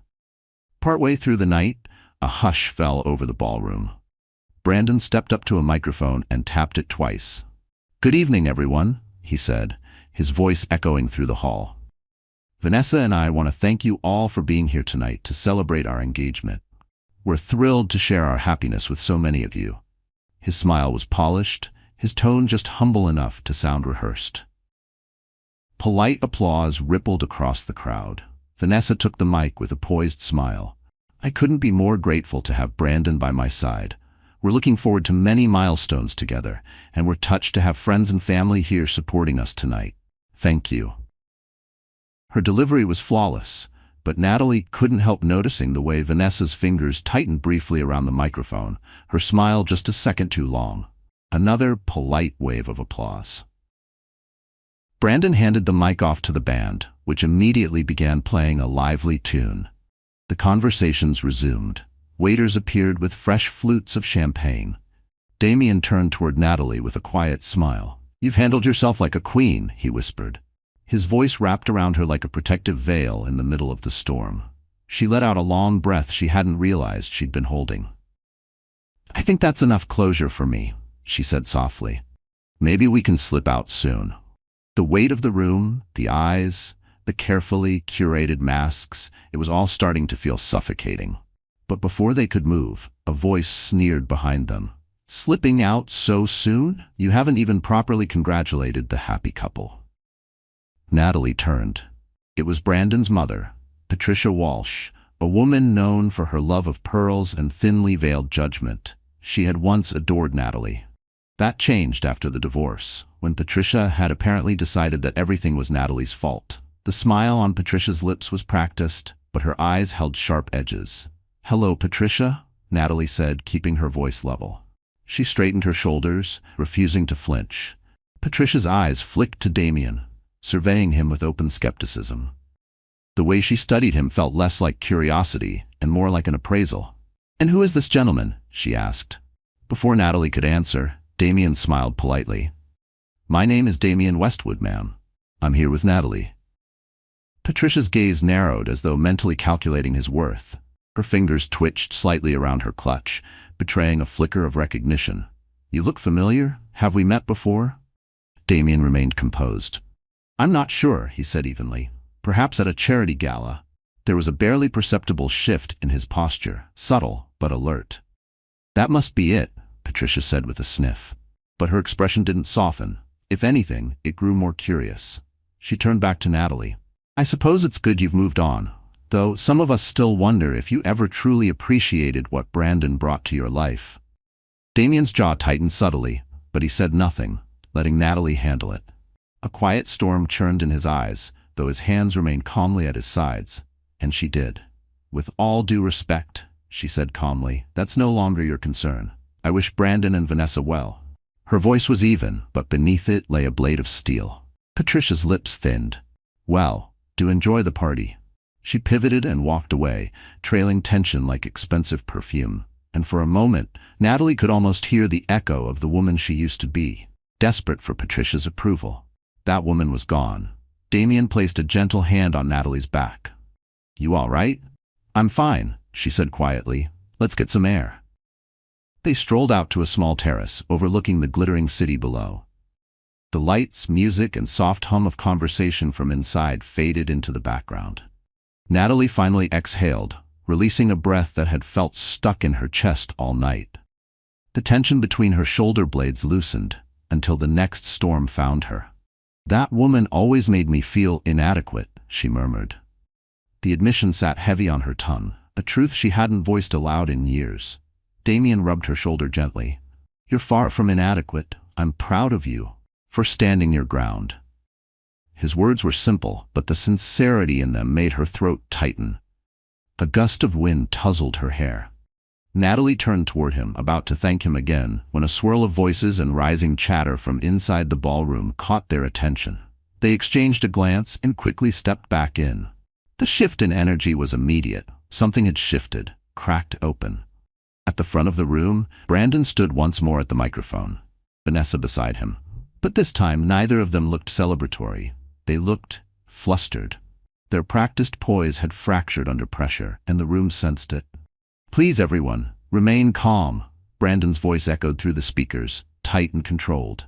Partway through the night, a hush fell over the ballroom. Brandon stepped up to a microphone and tapped it twice. "Good evening, everyone," he said, his voice echoing through the hall. "Vanessa and I want to thank you all for being here tonight to celebrate our engagement. We're thrilled to share our happiness with so many of you." His smile was polished, his tone just humble enough to sound rehearsed. Polite applause rippled across the crowd. Vanessa took the mic with a poised smile. "I couldn't be more grateful to have Brandon by my side. We're looking forward to many milestones together, and we're touched to have friends and family here supporting us tonight. Thank you." Her delivery was flawless, but Natalie couldn't help noticing the way Vanessa's fingers tightened briefly around the microphone, her smile just a second too long. Another polite wave of applause. Brandon handed the mic off to the band, which immediately began playing a lively tune. The conversations resumed. Waiters appeared with fresh flutes of champagne. Damien turned toward Natalie with a quiet smile. "You've handled yourself like a queen," he whispered. His voice wrapped around her like a protective veil in the middle of the storm. She let out a long breath she hadn't realized she'd been holding. "I think that's enough closure for me," she said softly. "Maybe we can slip out soon." The weight of the room, the eyes, the carefully curated masks, it was all starting to feel suffocating. But before they could move, a voice sneered behind them. "Slipping out so soon? You haven't even properly congratulated the happy couple." Natalie turned. It was Brandon's mother, Patricia Walsh, a woman known for her love of pearls and thinly veiled judgment. She had once adored Natalie. That changed after the divorce, when Patricia had apparently decided that everything was Natalie's fault. The smile on Patricia's lips was practiced, but her eyes held sharp edges. "Hello, Patricia," Natalie said, keeping her voice level. She straightened her shoulders, refusing to flinch. Patricia's eyes flicked to Damien, surveying him with open skepticism. The way she studied him felt less like curiosity and more like an appraisal. "And who is this gentleman?" she asked. Before Natalie could answer, Damien smiled politely. "My name is Damien Westwood, ma'am. I'm here with Natalie." Patricia's gaze narrowed as though mentally calculating his worth. Her fingers twitched slightly around her clutch, betraying a flicker of recognition. "You look familiar. Have we met before?" Damien remained composed. "I'm not sure," he said evenly. "Perhaps at a charity gala." There was a barely perceptible shift in his posture, subtle but alert. "That must be it," Patricia said with a sniff. But her expression didn't soften. If anything, it grew more curious. She turned back to Natalie. "I suppose it's good you've moved on, though some of us still wonder if you ever truly appreciated what Brandon brought to your life." Damien's jaw tightened subtly, but he said nothing, letting Natalie handle it. A quiet storm churned in his eyes, though his hands remained calmly at his sides, and she did. "With all due respect," she said calmly, "that's no longer your concern. I wish Brandon and Vanessa well." Her voice was even, but beneath it lay a blade of steel. Patricia's lips thinned. "Well, do enjoy the party." She pivoted and walked away, trailing tension like expensive perfume. And for a moment, Natalie could almost hear the echo of the woman she used to be, desperate for Patricia's approval. That woman was gone. Damien placed a gentle hand on Natalie's back. "You all right?" "I'm fine," she said quietly. "Let's get some air." They strolled out to a small terrace overlooking the glittering city below. The lights, music, and soft hum of conversation from inside faded into the background. Natalie finally exhaled, releasing a breath that had felt stuck in her chest all night. The tension between her shoulder blades loosened until the next storm found her. "That woman always made me feel inadequate," she murmured. The admission sat heavy on her tongue, a truth she hadn't voiced aloud in years. Damien rubbed her shoulder gently. "You're far from inadequate. I'm proud of you. for standing your ground." His words were simple, but the sincerity in them made her throat tighten. A gust of wind tousled her hair. Natalie turned toward him, about to thank him again, when a swirl of voices and rising chatter from inside the ballroom caught their attention. They exchanged a glance and quickly stepped back in. The shift in energy was immediate. Something had shifted, cracked open. At the front of the room, Brandon stood once more at the microphone, Vanessa beside him. But this time neither of them looked celebratory. They looked flustered. Their practiced poise had fractured under pressure, and the room sensed it. "Please, everyone, remain calm," Brandon's voice echoed through the speakers, tight and controlled.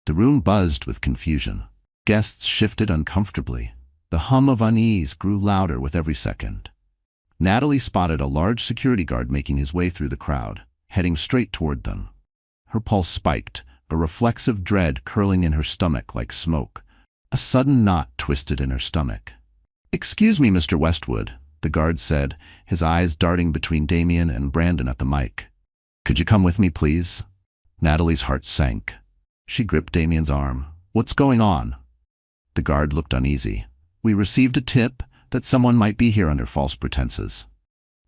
The room buzzed with confusion. Guests shifted uncomfortably. The hum of unease grew louder with every second. Natalie spotted a large security guard making his way through the crowd, heading straight toward them. Her pulse spiked, a reflexive dread curling in her stomach like smoke. A sudden knot twisted in her stomach. "Excuse me, Mr. Westwood," the guard said, his eyes darting between Damien and Brandon at the mic. "Could you come with me, please?" Natalie's heart sank. She gripped Damien's arm. "What's going on?" The guard looked uneasy. "We received a tip that someone might be here under false pretenses."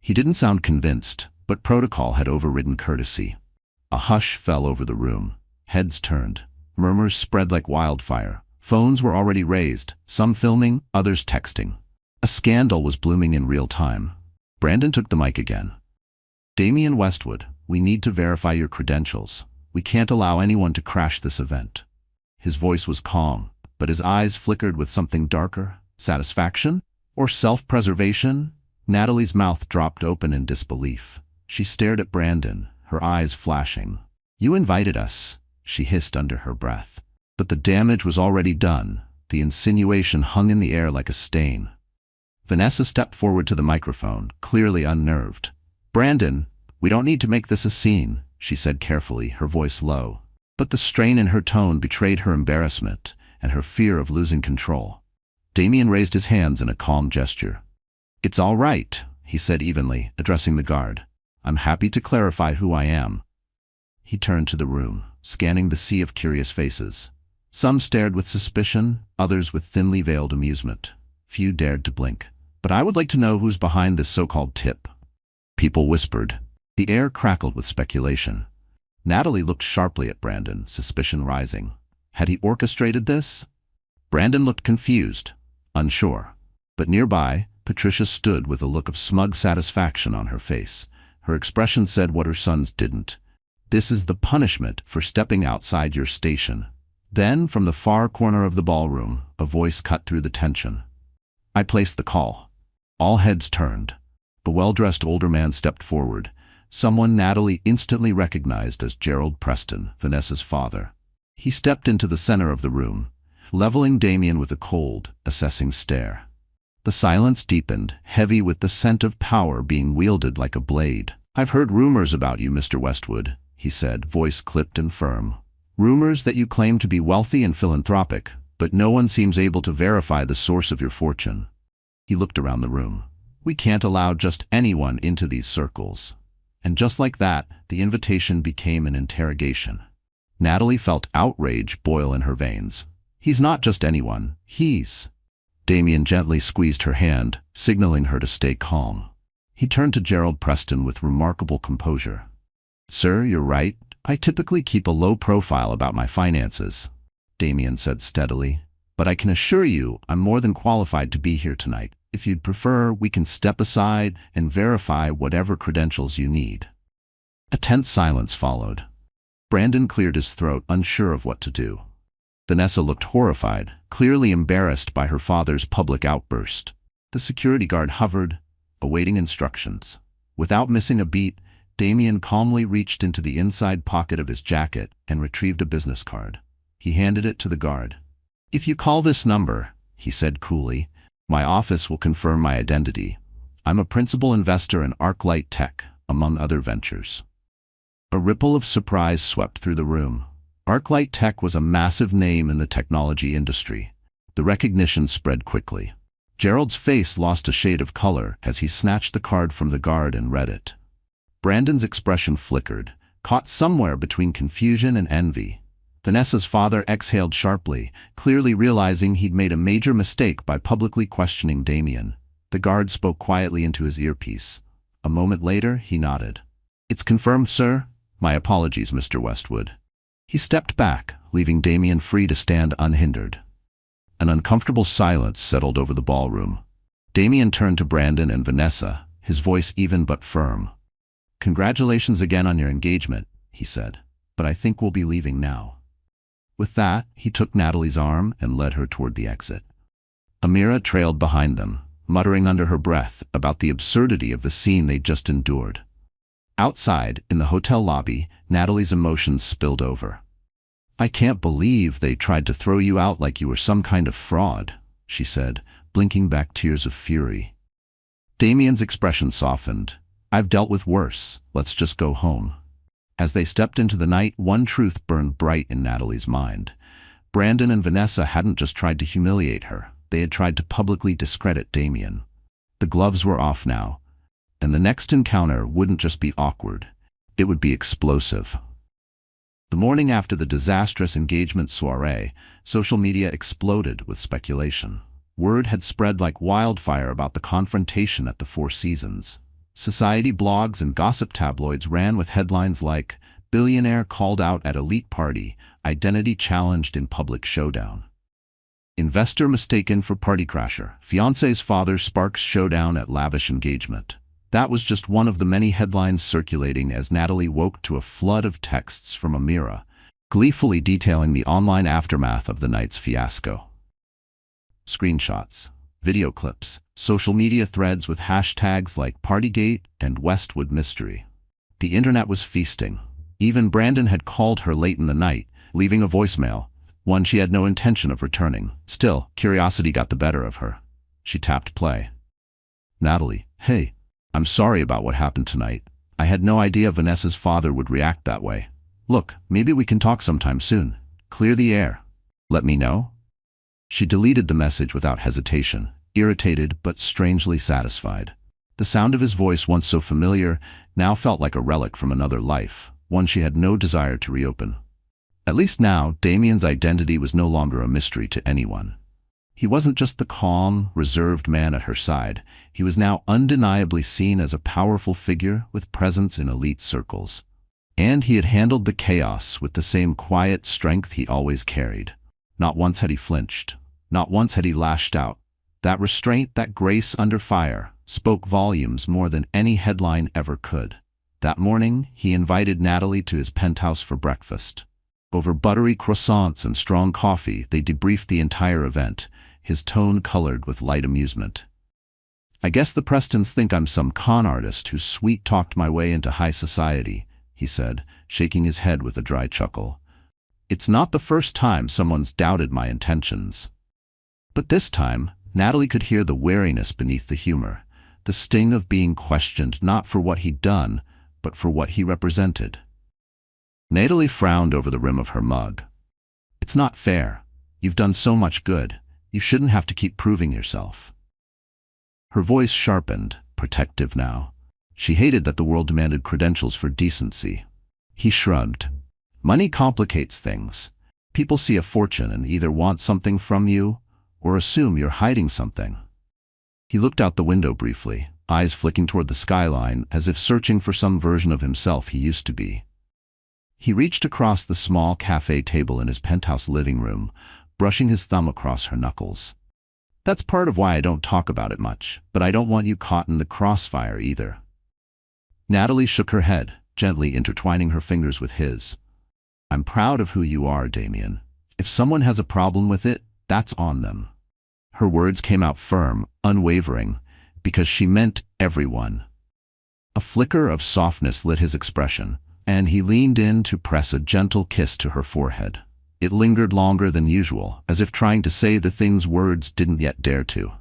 He didn't sound convinced, but protocol had overridden courtesy. A hush fell over the room. Heads turned. Murmurs spread like wildfire. Phones were already raised, some filming, others texting. A scandal was blooming in real time. Brandon took the mic again. "Damien Westwood, we need to verify your credentials. We can't allow anyone to crash this event." His voice was calm, but his eyes flickered with something darker. Satisfaction? Or self-preservation? Natalie's mouth dropped open in disbelief. She stared at Brandon, her eyes flashing. "You invited us," she hissed under her breath. But the damage was already done. The insinuation hung in the air like a stain. Vanessa stepped forward to the microphone, clearly unnerved. "Brandon, we don't need to make this a scene," she said carefully, her voice low. But the strain in her tone betrayed her embarrassment and her fear of losing control. Damien raised his hands in a calm gesture. "It's all right," he said evenly, addressing the guard. "I'm happy to clarify who I am." He turned to the room, scanning the sea of curious faces. Some stared with suspicion, others with thinly veiled amusement. Few dared to blink. "But I would like to know who's behind this so-called tip." People whispered. The air crackled with speculation. Natalie looked sharply at Brandon, suspicion rising. Had he orchestrated this? Brandon looked confused, unsure. But nearby, Patricia stood with a look of smug satisfaction on her face. Her expression said what her sons didn't. "This is the punishment for stepping outside your station." Then, from the far corner of the ballroom, a voice cut through the tension. "I placed the call." All heads turned. A well-dressed older man stepped forward, someone Natalie instantly recognized as Gerald Preston, Vanessa's father. He stepped into the center of the room, leveling Damien with a cold, assessing stare. The silence deepened, heavy with the scent of power being wielded like a blade. "I've heard rumors about you, Mr. Westwood," he said, voice clipped and firm. "Rumors that you claim to be wealthy and philanthropic, but no one seems able to verify the source of your fortune." He looked around the room. "We can't allow just anyone into these circles." And just like that, the invitation became an interrogation. Natalie felt outrage boil in her veins. "He's not just anyone, he's—" Damien gently squeezed her hand, signaling her to stay calm. He turned to Gerald Preston with remarkable composure. "Sir, you're right. I typically keep a low profile about my finances," Damien said steadily. "But I can assure you I'm more than qualified to be here tonight. If you'd prefer, we can step aside and verify whatever credentials you need." A tense silence followed. Brandon cleared his throat, unsure of what to do. Vanessa looked horrified, clearly embarrassed by her father's public outburst. The security guard hovered, awaiting instructions. Without missing a beat, Damien calmly reached into the inside pocket of his jacket and retrieved a business card. He handed it to the guard. "If you call this number," he said coolly, "my office will confirm my identity. I'm a principal investor in ArcLight Tech, among other ventures." A ripple of surprise swept through the room. ArcLight Tech was a massive name in the technology industry. The recognition spread quickly. Gerald's face lost a shade of color as he snatched the card from the guard and read it. Brandon's expression flickered, caught somewhere between confusion and envy. Vanessa's father exhaled sharply, clearly realizing he'd made a major mistake by publicly questioning Damien. The guard spoke quietly into his earpiece. A moment later, he nodded. "It's confirmed, sir. My apologies, Mr. Westwood." He stepped back, leaving Damien free to stand unhindered. An uncomfortable silence settled over the ballroom. Damien turned to Brandon and Vanessa, his voice even but firm. "Congratulations again on your engagement," he said, "but I think we'll be leaving now." With that, he took Natalie's arm and led her toward the exit. Amira trailed behind them, muttering under her breath about the absurdity of the scene they'd just endured. Outside, in the hotel lobby, Natalie's emotions spilled over. "I can't believe they tried to throw you out like you were some kind of fraud," she said, blinking back tears of fury. Damien's expression softened. "I've dealt with worse. Let's just go home." As they stepped into the night, one truth burned bright in Natalie's mind. Brandon and Vanessa hadn't just tried to humiliate her. They had tried to publicly discredit Damien. The gloves were off now, and the next encounter wouldn't just be awkward. It would be explosive. The morning after the disastrous engagement soiree, social media exploded with speculation. Word had spread like wildfire about the confrontation at the Four Seasons. Society blogs and gossip tabloids ran with headlines like, "Billionaire called out at elite party, identity challenged in public showdown." "Investor mistaken for party crasher, fiancé's father sparks showdown at lavish engagement." That was just one of the many headlines circulating as Natalie woke to a flood of texts from Amira, gleefully detailing the online aftermath of the night's fiasco. Screenshots, video clips, social media threads with hashtags like Partygate and Westwood Mystery. The internet was feasting. Even Brandon had called her late in the night, leaving a voicemail, one she had no intention of returning. Still, curiosity got the better of her. She tapped play. "Natalie, hey, I'm sorry about what happened tonight. I had no idea Vanessa's father would react that way. Look, maybe we can talk sometime soon. Clear the air. Let me know." She deleted the message without hesitation, irritated but strangely satisfied. The sound of his voice, once so familiar, now felt like a relic from another life, one she had no desire to reopen. At least now, Damien's identity was no longer a mystery to anyone. He wasn't just the calm, reserved man at her side. He was now undeniably seen as a powerful figure with presence in elite circles. And he had handled the chaos with the same quiet strength he always carried. Not once had he flinched. Not once had he lashed out. That restraint, that grace under fire, spoke volumes more than any headline ever could. That morning, he invited Natalie to his penthouse for breakfast. Over buttery croissants and strong coffee, they debriefed the entire event, his tone colored with light amusement. "I guess the Prestons think I'm some con artist who sweet-talked my way into high society," he said, shaking his head with a dry chuckle. "It's not the first time someone's doubted my intentions." But this time, Natalie could hear the wariness beneath the humor, the sting of being questioned not for what he'd done, but for what he represented. Natalie frowned over the rim of her mug. "It's not fair. You've done so much good. You shouldn't have to keep proving yourself." Her voice sharpened, protective now. She hated that the world demanded credentials for decency. He shrugged. "Money complicates things. People see a fortune and either want something from you or assume you're hiding something." He looked out the window briefly, eyes flicking toward the skyline as if searching for some version of himself he used to be. He reached across the small cafe table in his penthouse living room, brushing his thumb across her knuckles. "That's part of why I don't talk about it much, but I don't want you caught in the crossfire either." Natalie shook her head, gently intertwining her fingers with his. "I'm proud of who you are, Damien. If someone has a problem with it, that's on them." Her words came out firm, unwavering, because she meant everyone. A flicker of softness lit his expression, and he leaned in to press a gentle kiss to her forehead. It lingered longer than usual, as if trying to say the things words didn't yet dare to.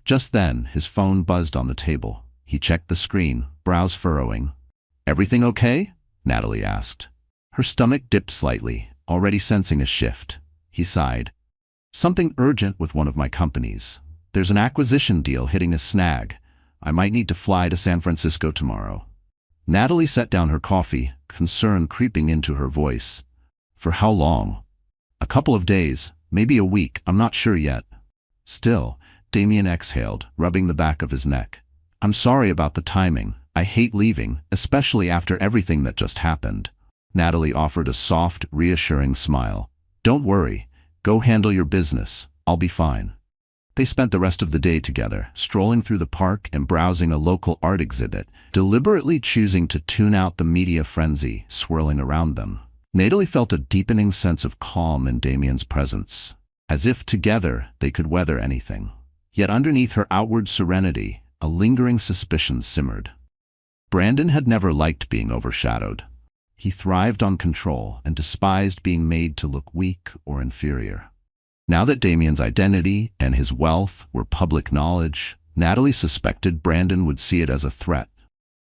Just then, his phone buzzed on the table. He checked the screen, brows furrowing. "Everything okay?" Natalie asked. Her stomach dipped slightly, already sensing a shift. He sighed. "Something urgent with one of my companies. There's an acquisition deal hitting a snag. I might need to fly to San Francisco tomorrow." Natalie set down her coffee, concern creeping into her voice. "For how long?" A couple of days, maybe a week, I'm not sure yet. Still, Damien exhaled, rubbing the back of his neck. I'm sorry about the timing. I hate leaving, especially after everything that just happened. Natalie offered a soft, reassuring smile. Don't worry. Go handle your business. I'll be fine. They spent the rest of the day together, strolling through the park and browsing a local art exhibit, deliberately choosing to tune out the media frenzy swirling around them. Natalie felt a deepening sense of calm in Damien's presence, as if together they could weather anything. Yet underneath her outward serenity, a lingering suspicion simmered. Brandon had never liked being overshadowed. He thrived on control and despised being made to look weak or inferior. Now that Damien's identity and his wealth were public knowledge, Natalie suspected Brandon would see it as a threat.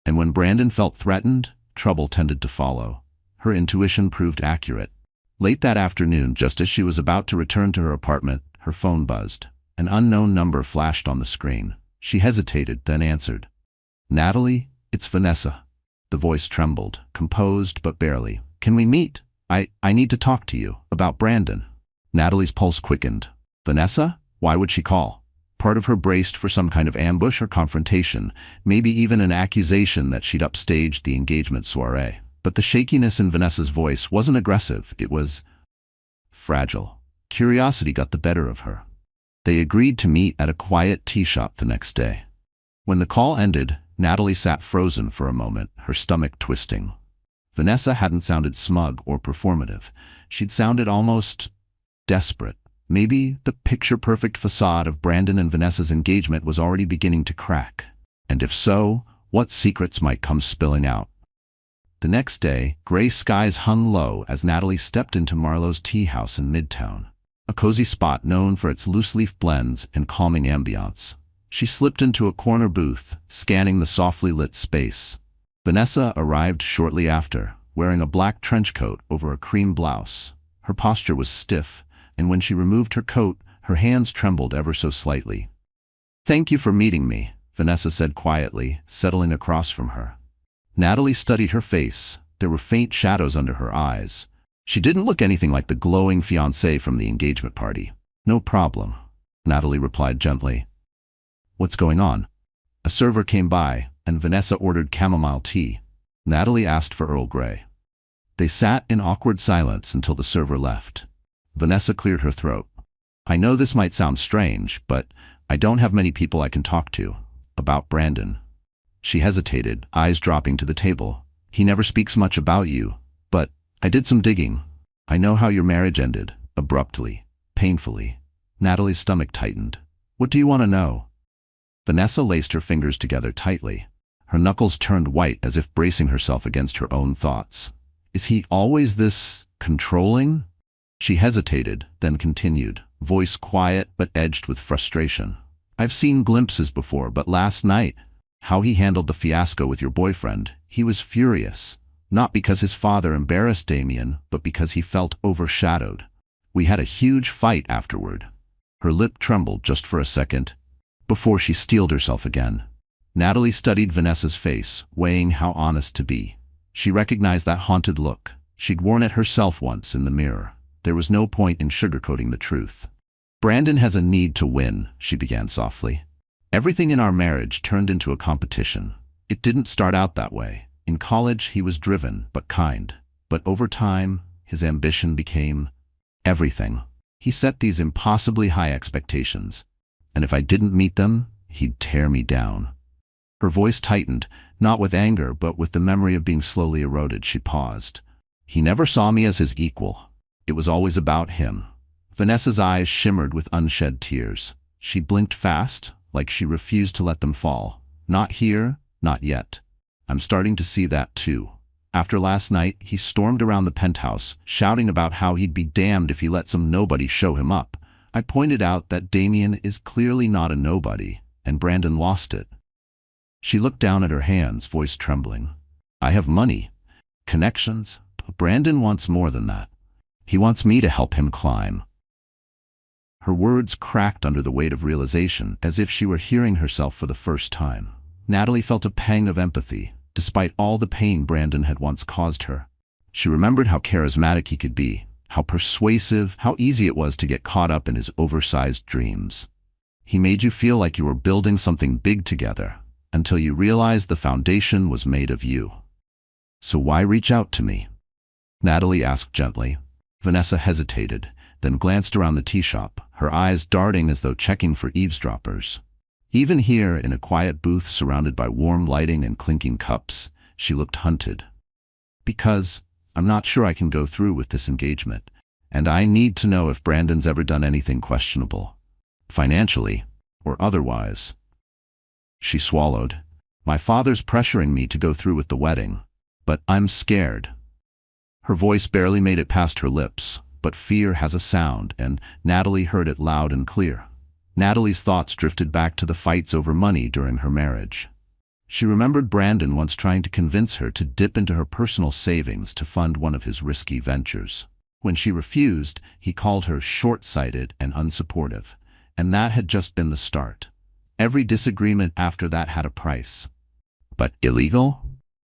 And when Brandon felt threatened, trouble tended to follow. Her intuition proved accurate. Late that afternoon, just as she was about to return to her apartment, her phone buzzed. An unknown number flashed on the screen. She hesitated, then answered. Natalie, it's Vanessa. The voice trembled, composed but barely. Can we meet? I need to talk to you about Brandon. Natalie's pulse quickened. Vanessa? Why would she call? Part of her braced for some kind of ambush or confrontation, maybe even an accusation that she'd upstaged the engagement soiree. But the shakiness in Vanessa's voice wasn't aggressive, it was fragile. Curiosity got the better of her. They agreed to meet at a quiet tea shop the next day. When the call ended, Natalie sat frozen for a moment, her stomach twisting. Vanessa hadn't sounded smug or performative. She'd sounded almost desperate. Maybe the picture-perfect facade of Brandon and Vanessa's engagement was already beginning to crack. And if so, what secrets might come spilling out? The next day, gray skies hung low as Natalie stepped into Marlowe's tea house in Midtown, a cozy spot known for its loose-leaf blends and calming ambiance. She slipped into a corner booth, scanning the softly lit space. Vanessa arrived shortly after, wearing a black trench coat over a cream blouse. Her posture was stiff, and when she removed her coat, her hands trembled ever so slightly. Thank you for meeting me, Vanessa said quietly, settling across from her. Natalie studied her face. There were faint shadows under her eyes. She didn't look anything like the glowing fiancée from the engagement party. No problem, Natalie replied gently. What's going on? A server came by, and Vanessa ordered chamomile tea. Natalie asked for Earl Grey. They sat in awkward silence until the server left. Vanessa cleared her throat. I know this might sound strange, but I don't have many people I can talk to about Brandon. She hesitated, eyes dropping to the table. He never speaks much about you, but I did some digging. I know how your marriage ended, abruptly, painfully. Natalie's stomach tightened. What do you want to know? Vanessa laced her fingers together tightly. Her knuckles turned white as if bracing herself against her own thoughts. Is he always this controlling? She hesitated, then continued, voice quiet but edged with frustration. I've seen glimpses before, but last night, how he handled the fiasco with your boyfriend, he was furious. Not because his father embarrassed Damien, but because he felt overshadowed. We had a huge fight afterward. Her lip trembled just for a second, before she steeled herself again. Natalie studied Vanessa's face, weighing how honest to be. She recognized that haunted look. She'd worn it herself once in the mirror. There was no point in sugarcoating the truth. Brandon has a need to win, she began softly. Everything in our marriage turned into a competition. It didn't start out that way. In college, he was driven, but kind. But over time, his ambition became everything. He set these impossibly high expectations. And if I didn't meet them, he'd tear me down. Her voice tightened, not with anger, but with the memory of being slowly eroded. She paused. He never saw me as his equal. It was always about him. Vanessa's eyes shimmered with unshed tears. She blinked fast, like she refused to let them fall. Not here, not yet. I'm starting to see that too. After last night, he stormed around the penthouse, shouting about how he'd be damned if he let some nobody show him up. I pointed out that Damien is clearly not a nobody, and Brandon lost it. She looked down at her hands, voice trembling. I have money, connections, but Brandon wants more than that. He wants me to help him climb. Her words cracked under the weight of realization, as if she were hearing herself for the first time. Natalie felt a pang of empathy, despite all the pain Brandon had once caused her. She remembered how charismatic he could be, how persuasive, how easy it was to get caught up in his oversized dreams. He made you feel like you were building something big together, until you realized the foundation was made of you. So why reach out to me? Natalie asked gently. Vanessa hesitated, then glanced around the tea shop, her eyes darting as though checking for eavesdroppers. Even here, in a quiet booth surrounded by warm lighting and clinking cups, she looked hunted. Because I'm not sure I can go through with this engagement, and I need to know if Brandon's ever done anything questionable, financially or otherwise. She swallowed. My father's pressuring me to go through with the wedding, but I'm scared. Her voice barely made it past her lips, but fear has a sound, and Natalie heard it loud and clear. Natalie's thoughts drifted back to the fights over money during her marriage. She remembered Brandon once trying to convince her to dip into her personal savings to fund one of his risky ventures. When she refused, he called her short-sighted and unsupportive, and that had just been the start. Every disagreement after that had a price. But illegal?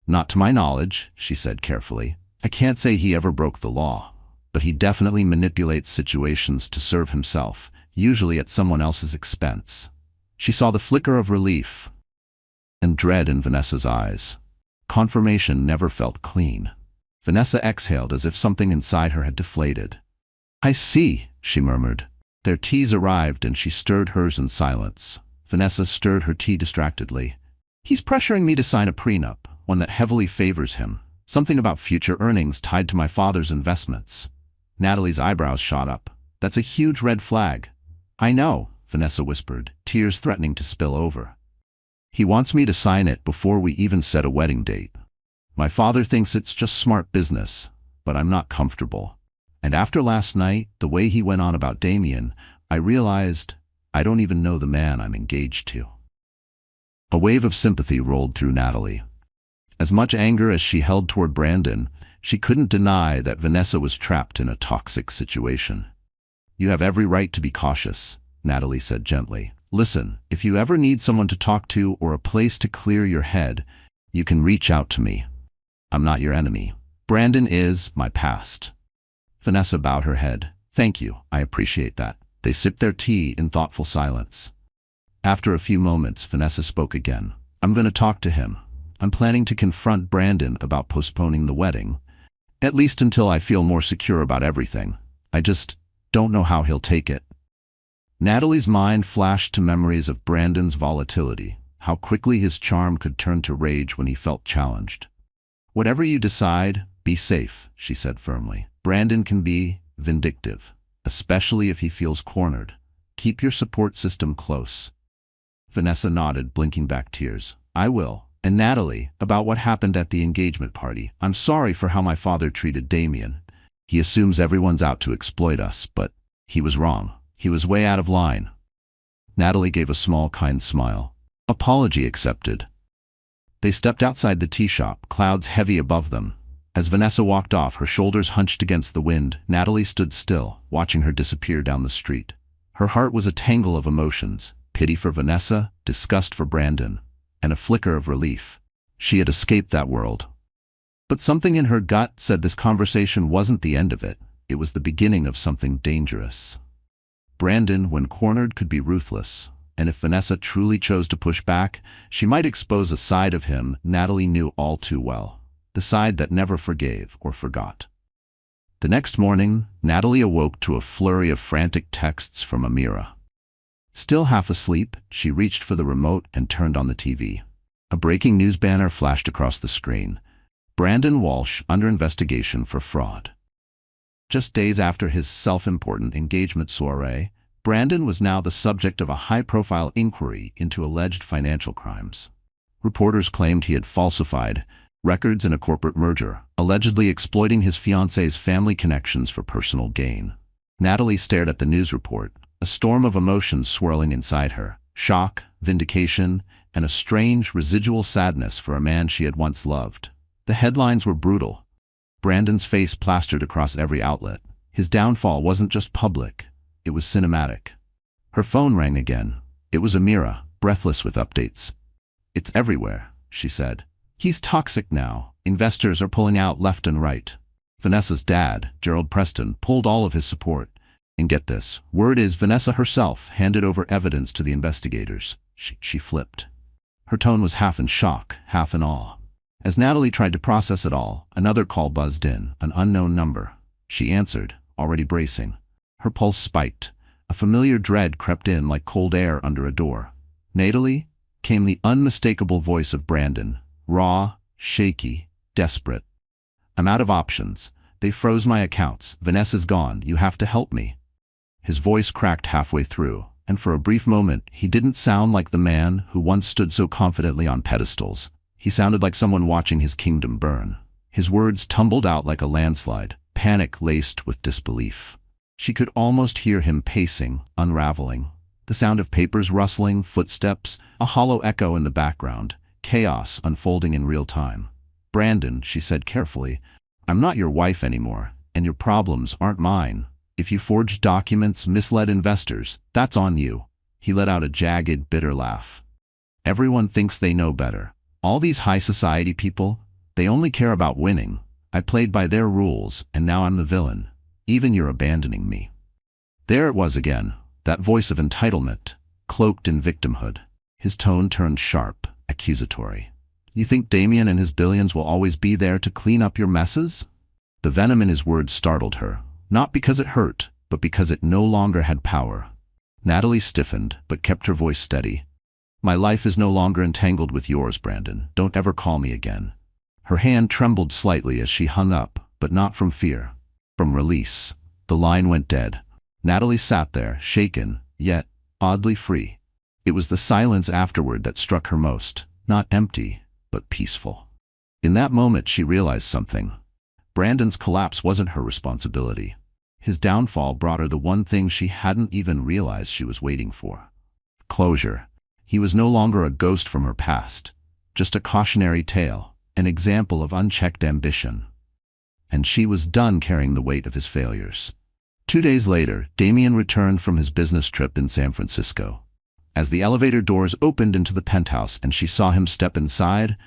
Not to my knowledge, she said carefully. I can't say he ever broke the law, but he definitely manipulates situations to serve himself, usually at someone else's expense. She saw the flicker of relief and dread in Vanessa's eyes. Confirmation never felt clean. Vanessa exhaled as if something inside her had deflated. I see, she murmured. Their teas arrived and she stirred hers in silence. Vanessa stirred her tea distractedly. He's pressuring me to sign a prenup, one that heavily favors him. Something about future earnings tied to my father's investments. Natalie's eyebrows shot up. That's a huge red flag. I know, Vanessa whispered, tears threatening to spill over. He wants me to sign it before we even set a wedding date. My father thinks it's just smart business, but I'm not comfortable. And after last night, the way he went on about Damien, I realized I don't even know the man I'm engaged to. A wave of sympathy rolled through Natalie. As much anger as she held toward Brandon, she couldn't deny that Vanessa was trapped in a toxic situation. You have every right to be cautious, Natalie said gently. Listen, if you ever need someone to talk to or a place to clear your head, you can reach out to me. I'm not your enemy. Brandon is my past. Vanessa bowed her head. Thank you, I appreciate that. They sipped their tea in thoughtful silence. After a few moments, Vanessa spoke again. I'm going to talk to him. I'm planning to confront Brandon about postponing the wedding, at least until I feel more secure about everything. I just don't know how he'll take it. Natalie's mind flashed to memories of Brandon's volatility, how quickly his charm could turn to rage when he felt challenged. Whatever you decide, be safe, she said firmly. Brandon can be vindictive, especially if he feels cornered. Keep your support system close. Vanessa nodded, blinking back tears. I will. And Natalie, about what happened at the engagement party. I'm sorry for how my father treated Damien. He assumes everyone's out to exploit us, but he was wrong. He was way out of line. Natalie gave a small, kind smile. Apology accepted. They stepped outside the tea shop, clouds heavy above them. As Vanessa walked off, her shoulders hunched against the wind, Natalie stood still, watching her disappear down the street. Her heart was a tangle of emotions, pity for Vanessa, disgust for Brandon, and a flicker of relief. She had escaped that world. But something in her gut said this conversation wasn't the end of it. It was the beginning of something dangerous. Brandon, when cornered, could be ruthless, and if Vanessa truly chose to push back, she might expose a side of him Natalie knew all too well, the side that never forgave or forgot. The next morning, Natalie awoke to a flurry of frantic texts from Amira. Still half asleep, she reached for the remote and turned on the TV. A breaking news banner flashed across the screen. Brandon Walsh under investigation for fraud. Just days after his self-important engagement soiree, Brandon was now the subject of a high-profile inquiry into alleged financial crimes. Reporters claimed he had falsified records in a corporate merger, allegedly exploiting his fiancée's family connections for personal gain. Natalie stared at the news report, a storm of emotions swirling inside her. Shock, vindication, and a strange, residual sadness for a man she had once loved. The headlines were brutal. Brandon's face plastered across every outlet. His downfall wasn't just public, it was cinematic. Her phone rang again. It was Amira, breathless with updates. It's everywhere, she said. He's toxic now. Investors are pulling out left and right. Vanessa's dad, Gerald Preston, pulled all of his support. And get this, word is Vanessa herself handed over evidence to the investigators. She flipped. Her tone was half in shock, half in awe. As Natalie tried to process it all, another call buzzed in, an unknown number. She answered, already bracing. Her pulse spiked. A familiar dread crept in like cold air under a door. "Natalie?" came the unmistakable voice of Brandon, raw, shaky, desperate. "I'm out of options. They froze my accounts. Vanessa's gone. You have to help me." His voice cracked halfway through, and for a brief moment he didn't sound like the man who once stood so confidently on pedestals. He sounded like someone watching his kingdom burn. His words tumbled out like a landslide, panic laced with disbelief. She could almost hear him pacing, unraveling. The sound of papers rustling, footsteps, a hollow echo in the background, chaos unfolding in real time. "Brandon," she said carefully, "I'm not your wife anymore, and your problems aren't mine. If you forged documents, misled investors, that's on you." He let out a jagged, bitter laugh. "Everyone thinks they know better. All these high society people, they only care about winning. I played by their rules, and now I'm the villain. Even you're abandoning me." There it was again, that voice of entitlement, cloaked in victimhood. His tone turned sharp, accusatory. "You think Damien and his billions will always be there to clean up your messes?" The venom in his words startled her, not because it hurt, but because it no longer had power. Natalie stiffened, but kept her voice steady. "My life is no longer entangled with yours, Brandon. Don't ever call me again." Her hand trembled slightly as she hung up, but not from fear. From release. The line went dead. Natalie sat there, shaken, yet oddly free. It was the silence afterward that struck her most, not empty, but peaceful. In that moment she realized something. Brandon's collapse wasn't her responsibility. His downfall brought her the one thing she hadn't even realized she was waiting for. Closure. He was no longer a ghost from her past, just a cautionary tale, an example of unchecked ambition. And she was done carrying the weight of his failures. 2 days later, Damien returned from his business trip in San Francisco. As the elevator doors opened into the penthouse and she saw him step inside,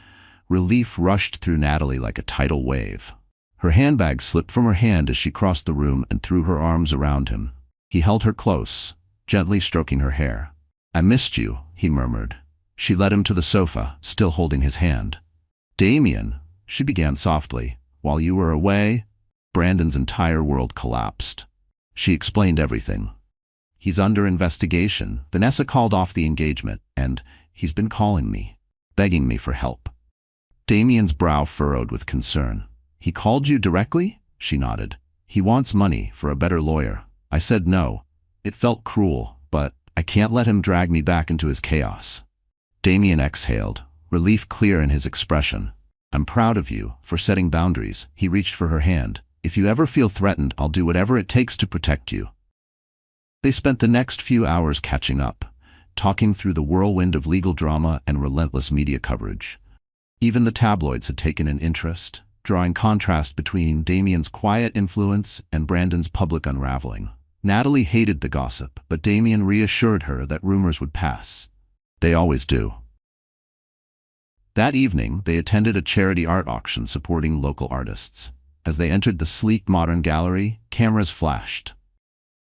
relief rushed through Natalie like a tidal wave. Her handbag slipped from her hand as she crossed the room and threw her arms around him. He held her close, gently stroking her hair. "I missed you," he murmured. She led him to the sofa, still holding his hand. "Damien," she began softly, "while you were away, Brandon's entire world collapsed." She explained everything. "He's under investigation. Vanessa called off the engagement, and he's been calling me, begging me for help." Damien's brow furrowed with concern. "He called you directly?" She nodded. "He wants money for a better lawyer. I said no. It felt cruel, but I can't let him drag me back into his chaos." Damien exhaled, relief clear in his expression. "I'm proud of you for setting boundaries." He reached for her hand. "If you ever feel threatened, I'll do whatever it takes to protect you." They spent the next few hours catching up, talking through the whirlwind of legal drama and relentless media coverage. Even the tabloids had taken an interest, drawing contrast between Damien's quiet influence and Brandon's public unraveling. Natalie hated the gossip, but Damien reassured her that rumors would pass. They always do. That evening, they attended a charity art auction supporting local artists. As they entered the sleek modern gallery, cameras flashed.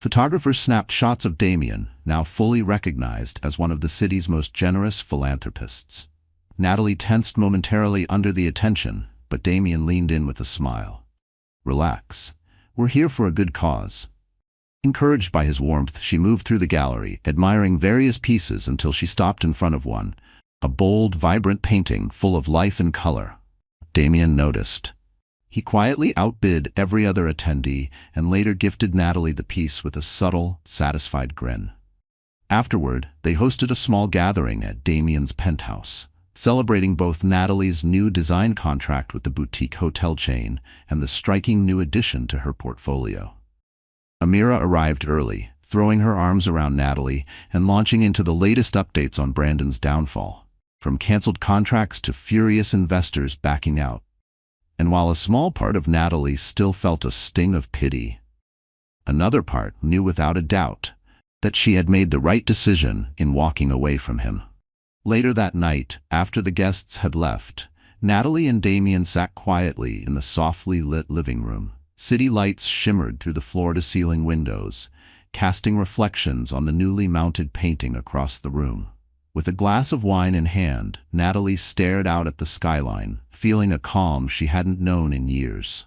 Photographers snapped shots of Damien, now fully recognized as one of the city's most generous philanthropists. Natalie tensed momentarily under the attention, but Damien leaned in with a smile. "Relax. We're here for a good cause." Encouraged by his warmth, she moved through the gallery, admiring various pieces until she stopped in front of one, a bold, vibrant painting full of life and color. Damien noticed. He quietly outbid every other attendee and later gifted Natalie the piece with a subtle, satisfied grin. Afterward, they hosted a small gathering at Damien's penthouse, celebrating both Natalie's new design contract with the boutique hotel chain and the striking new addition to her portfolio. Amira arrived early, throwing her arms around Natalie and launching into the latest updates on Brandon's downfall, from canceled contracts to furious investors backing out. And while a small part of Natalie still felt a sting of pity, another part knew without a doubt that she had made the right decision in walking away from him. Later that night, after the guests had left, Natalie and Damien sat quietly in the softly lit living room. City lights shimmered through the floor-to-ceiling windows, casting reflections on the newly mounted painting across the room. With a glass of wine in hand, Natalie stared out at the skyline, feeling a calm she hadn't known in years.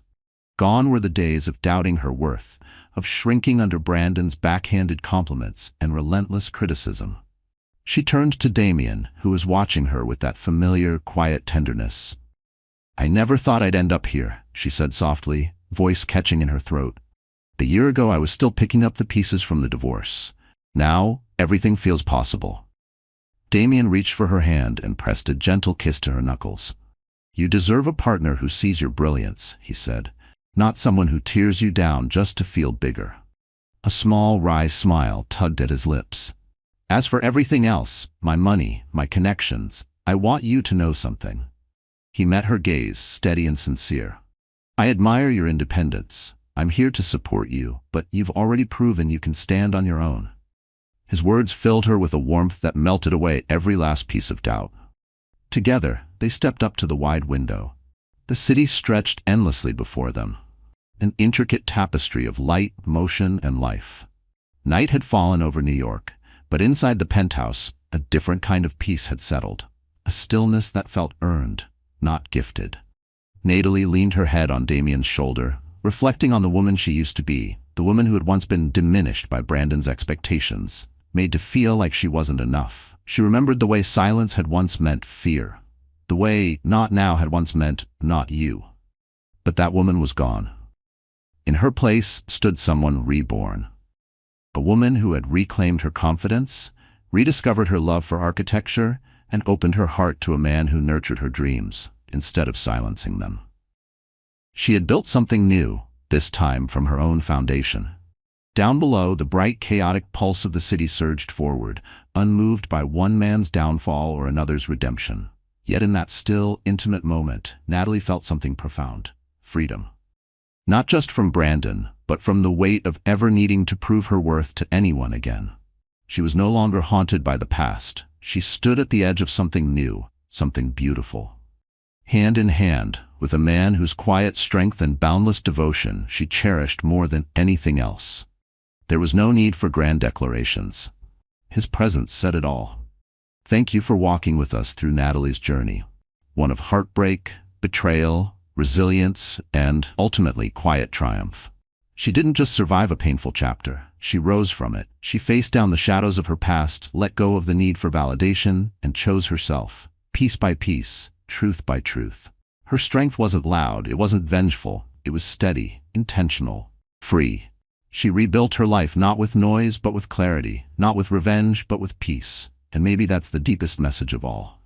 Gone were the days of doubting her worth, of shrinking under Brandon's backhanded compliments and relentless criticism. She turned to Damien, who was watching her with that familiar, quiet tenderness. "I never thought I'd end up here," she said softly, voice catching in her throat. "A year ago I was still picking up the pieces from the divorce. Now, everything feels possible." Damien reached for her hand and pressed a gentle kiss to her knuckles. "You deserve a partner who sees your brilliance," he said, "not someone who tears you down just to feel bigger." A small, wry smile tugged at his lips. "As for everything else, my money, my connections, I want you to know something." He met her gaze, steady and sincere. "I admire your independence. I'm here to support you, but you've already proven you can stand on your own." His words filled her with a warmth that melted away every last piece of doubt. Together, they stepped up to the wide window. The city stretched endlessly before them, an intricate tapestry of light, motion, and life. Night had fallen over New York, but inside the penthouse, a different kind of peace had settled, a stillness that felt earned, not gifted. Natalie leaned her head on Damien's shoulder, reflecting on the woman she used to be, the woman who had once been diminished by Brandon's expectations, made to feel like she wasn't enough. She remembered the way silence had once meant fear, the way not now had once meant not you. But that woman was gone. In her place stood someone reborn. A woman who had reclaimed her confidence, rediscovered her love for architecture, and opened her heart to a man who nurtured her dreams instead of silencing them. She had built something new, this time from her own foundation. Down below, the bright, chaotic pulse of the city surged forward, unmoved by one man's downfall or another's redemption. Yet in that still, intimate moment, Natalie felt something profound: freedom. Not just from Brandon, but from the weight of ever needing to prove her worth to anyone again. She was no longer haunted by the past. She stood at the edge of something new, something beautiful. Hand in hand, with a man whose quiet strength and boundless devotion she cherished more than anything else. There was no need for grand declarations. His presence said it all. Thank you for walking with us through Natalie's journey, one of heartbreak, betrayal, resilience, and, ultimately, quiet triumph. She didn't just survive a painful chapter. She rose from it. She faced down the shadows of her past, let go of the need for validation, and chose herself, piece by piece, truth by truth. Her strength wasn't loud, it wasn't vengeful, it was steady, intentional, free. She rebuilt her life not with noise but with clarity, not with revenge but with peace. And maybe that's the deepest message of all.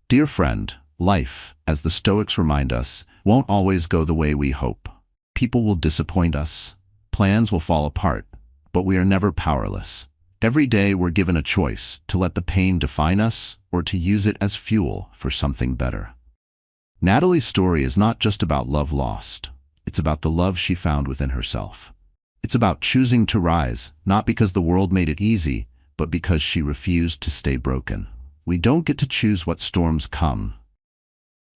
Dear friend, life, as the Stoics remind us, won't always go the way we hope. People will disappoint us, plans will fall apart, but we are never powerless. Every day we're given a choice to let the pain define us or to use it as fuel for something better. Natalie's story is not just about love lost. It's about the love she found within herself. It's about choosing to rise, not because the world made it easy, but because she refused to stay broken. We don't get to choose what storms come,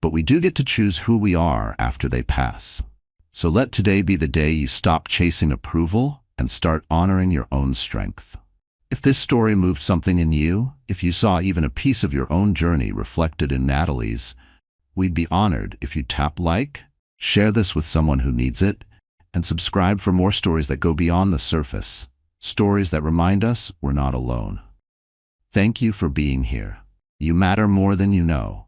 but we do get to choose who we are after they pass. So let today be the day you stop chasing approval and start honoring your own strength. If this story moved something in you, if you saw even a piece of your own journey reflected in Natalie's, we'd be honored if you tap like, share this with someone who needs it, and subscribe for more stories that go beyond the surface, stories that remind us we're not alone. Thank you for being here. You matter more than you know.